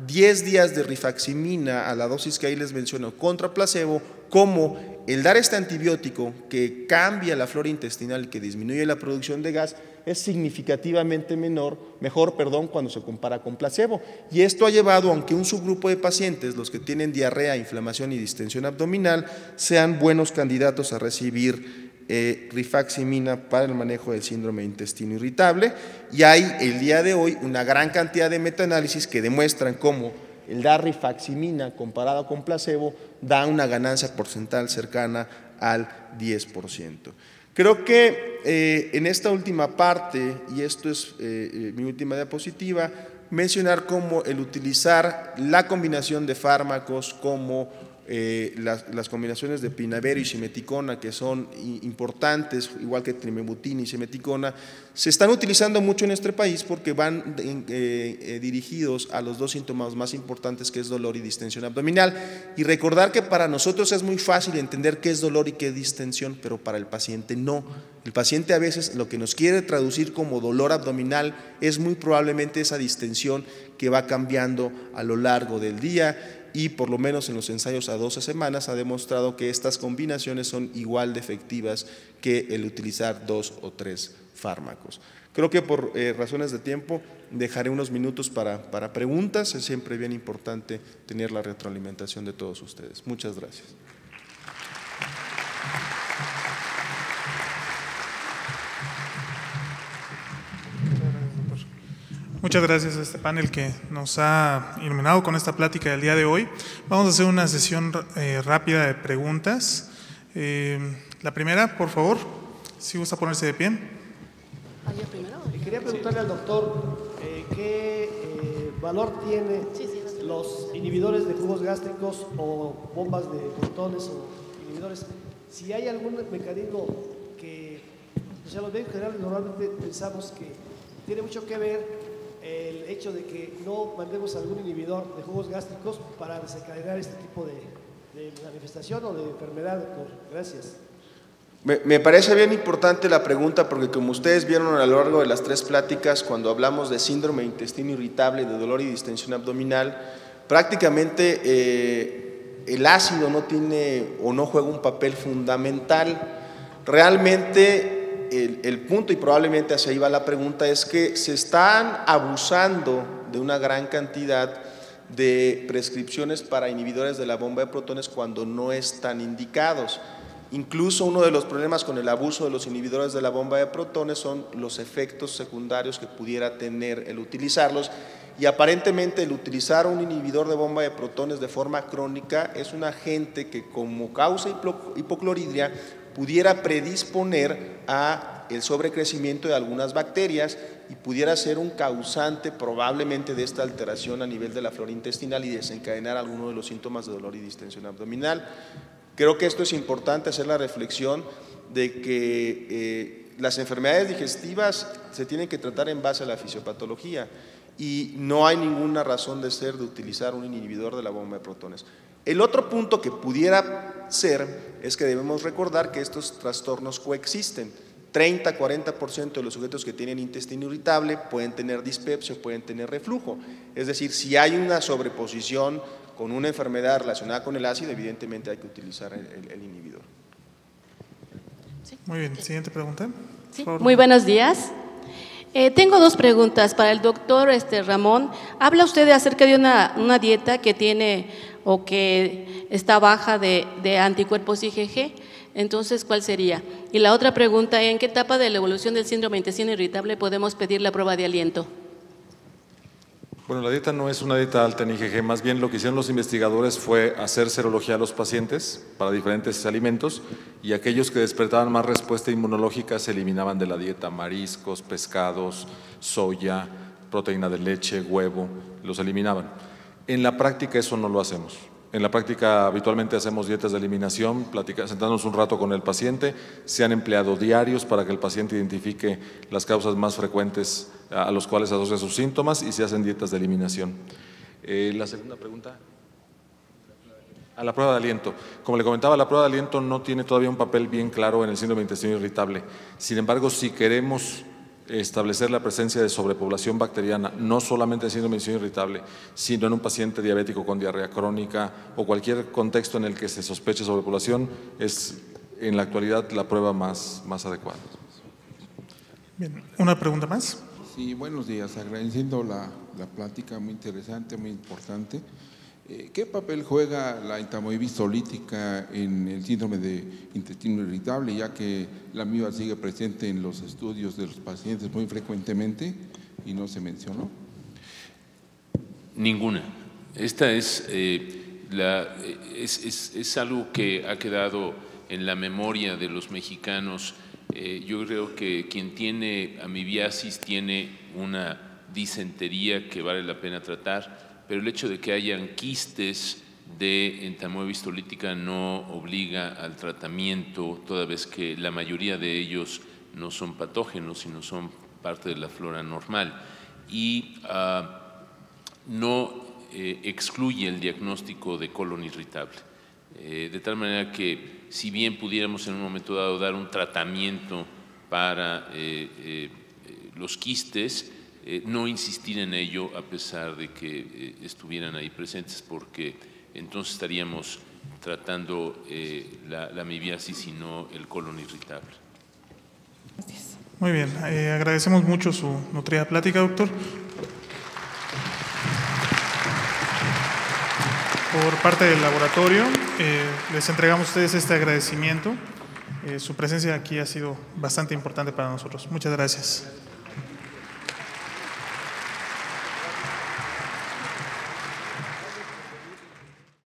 10 días de rifaximina a la dosis que ahí les menciono contra placebo, como el dar este antibiótico que cambia la flora intestinal y que disminuye la producción de gas es significativamente mejor cuando se compara con placebo. Y esto ha llevado a que un subgrupo de pacientes, los que tienen diarrea, inflamación y distensión abdominal, sean buenos candidatos a recibir rifaximina para el manejo del síndrome de intestino irritable. Y hay el día de hoy una gran cantidad de metaanálisis que demuestran cómo el dar rifaximina comparado con placebo da una ganancia porcentual cercana al 10%. Creo que en esta última parte, y esto es mi última diapositiva, mencionar cómo el utilizar la combinación de fármacos como las combinaciones de pinaverio y simeticona, que son importantes, igual que trimebutina y simeticona, se están utilizando mucho en este país porque van dirigidos a los dos síntomas más importantes, que es dolor y distensión abdominal. Y recordar que para nosotros es muy fácil entender qué es dolor y qué es distensión, pero para el paciente no. El paciente a veces lo que nos quiere traducir como dolor abdominal es muy probablemente esa distensión que va cambiando a lo largo del día, y por lo menos en los ensayos a 12 semanas ha demostrado que estas combinaciones son igual de efectivas que el utilizar 2 o 3 fármacos. Creo que por razones de tiempo dejaré unos minutos para preguntas. Es siempre bien importante tener la retroalimentación de todos ustedes. Muchas gracias. Muchas gracias a este panel que nos ha iluminado con esta plática del día de hoy. Vamos a hacer una sesión rápida de preguntas. La primera, por favor, si gusta ponerse de pie. Quería preguntarle al doctor qué valor tiene los inhibidores de jugos gástricos o bombas de protones o inhibidores. Si hay algún mecanismo que, o sea, los médicos generales normalmente pensamos que tiene mucho que ver el hecho de que no mandemos algún inhibidor de jugos gástricos para desencadenar este tipo de manifestación o de enfermedad, doctor. Gracias. Me parece bien importante la pregunta porque como ustedes vieron a lo largo de las 3 pláticas, cuando hablamos de síndrome de intestino irritable, de dolor y distensión abdominal, prácticamente el ácido no tiene o no juega un papel fundamental. Realmente el punto, y probablemente hacia ahí va la pregunta, es que se están abusando de una gran cantidad de prescripciones para inhibidores de la bomba de protones cuando no están indicados. Incluso uno de los problemas con el abuso de los inhibidores de la bomba de protones son los efectos secundarios que pudiera tener el utilizarlos, y aparentemente el utilizar un inhibidor de bomba de protones de forma crónica es un agente que como causa hipocloridria pudiera predisponer a el sobrecrecimiento de algunas bacterias y pudiera ser un causante probablemente de esta alteración a nivel de la flora intestinal y desencadenar alguno de los síntomas de dolor y distensión abdominal. Creo que esto es importante, hacer la reflexión de que las enfermedades digestivas se tienen que tratar en base a la fisiopatología y no hay ninguna razón de ser de utilizar un inhibidor de la bomba de protones. El otro punto que pudiera ser es que debemos recordar que estos trastornos coexisten. 30-40% de los sujetos que tienen intestino irritable pueden tener dispepsia, pueden tener reflujo. Es decir, si hay una sobreposición con una enfermedad relacionada con el ácido, evidentemente hay que utilizar el inhibidor. Sí. Muy bien, siguiente pregunta. Sí. Muy buenos días. Tengo 2 preguntas para el doctor Ramón. Habla usted acerca de una dieta que tiene o que está baja de anticuerpos IgG. Entonces, ¿cuál sería? Y la otra pregunta, ¿en qué etapa de la evolución del síndrome de intestino irritable podemos pedir la prueba de aliento? Bueno, la dieta no es una dieta alta en IgG, más bien lo que hicieron los investigadores fue hacer serología a los pacientes para diferentes alimentos y aquellos que despertaban más respuesta inmunológica se eliminaban de la dieta: mariscos, pescados, soya, proteína de leche, huevo, los eliminaban. En la práctica eso no lo hacemos. En la práctica habitualmente hacemos dietas de eliminación, sentándonos un rato con el paciente, se han empleado diarios para que el paciente identifique las causas más frecuentes a los cuales asocia sus síntomas y se hacen dietas de eliminación. La segunda pregunta. A la prueba de aliento. Como le comentaba, la prueba de aliento no tiene todavía un papel bien claro en el síndrome de intestino irritable. Sin embargo, si queremos establecer la presencia de sobrepoblación bacteriana, no solamente en síndrome de intestino irritable, sino en un paciente diabético con diarrea crónica o cualquier contexto en el que se sospeche sobrepoblación, es en la actualidad la prueba más adecuada. Bien, ¿una pregunta más? Sí, buenos días. Agradeciendo la plática, muy interesante, muy importante. ¿Qué papel juega la entamoebistolítica en el síndrome de intestino irritable, ya que la amiba sigue presente en los estudios de los pacientes muy frecuentemente y no se mencionó? Ninguna. Esta es algo que ha quedado en la memoria de los mexicanos. Yo creo que quien tiene amibiasis tiene una disentería que vale la pena tratar, pero el hecho de que hayan quistes de entamoebistolítica no obliga al tratamiento, toda vez que la mayoría de ellos no son patógenos, sino son parte de la flora normal. Y no excluye el diagnóstico de colon irritable. De tal manera que, si bien pudiéramos en un momento dado dar un tratamiento para los quistes, no insistir en ello a pesar de que estuvieran ahí presentes, porque entonces estaríamos tratando la amibiasis y no el colon irritable. Muy bien, agradecemos mucho su nutrida plática, doctor. Por parte del laboratorio, les entregamos a ustedes este agradecimiento. Su presencia aquí ha sido bastante importante para nosotros. Muchas gracias.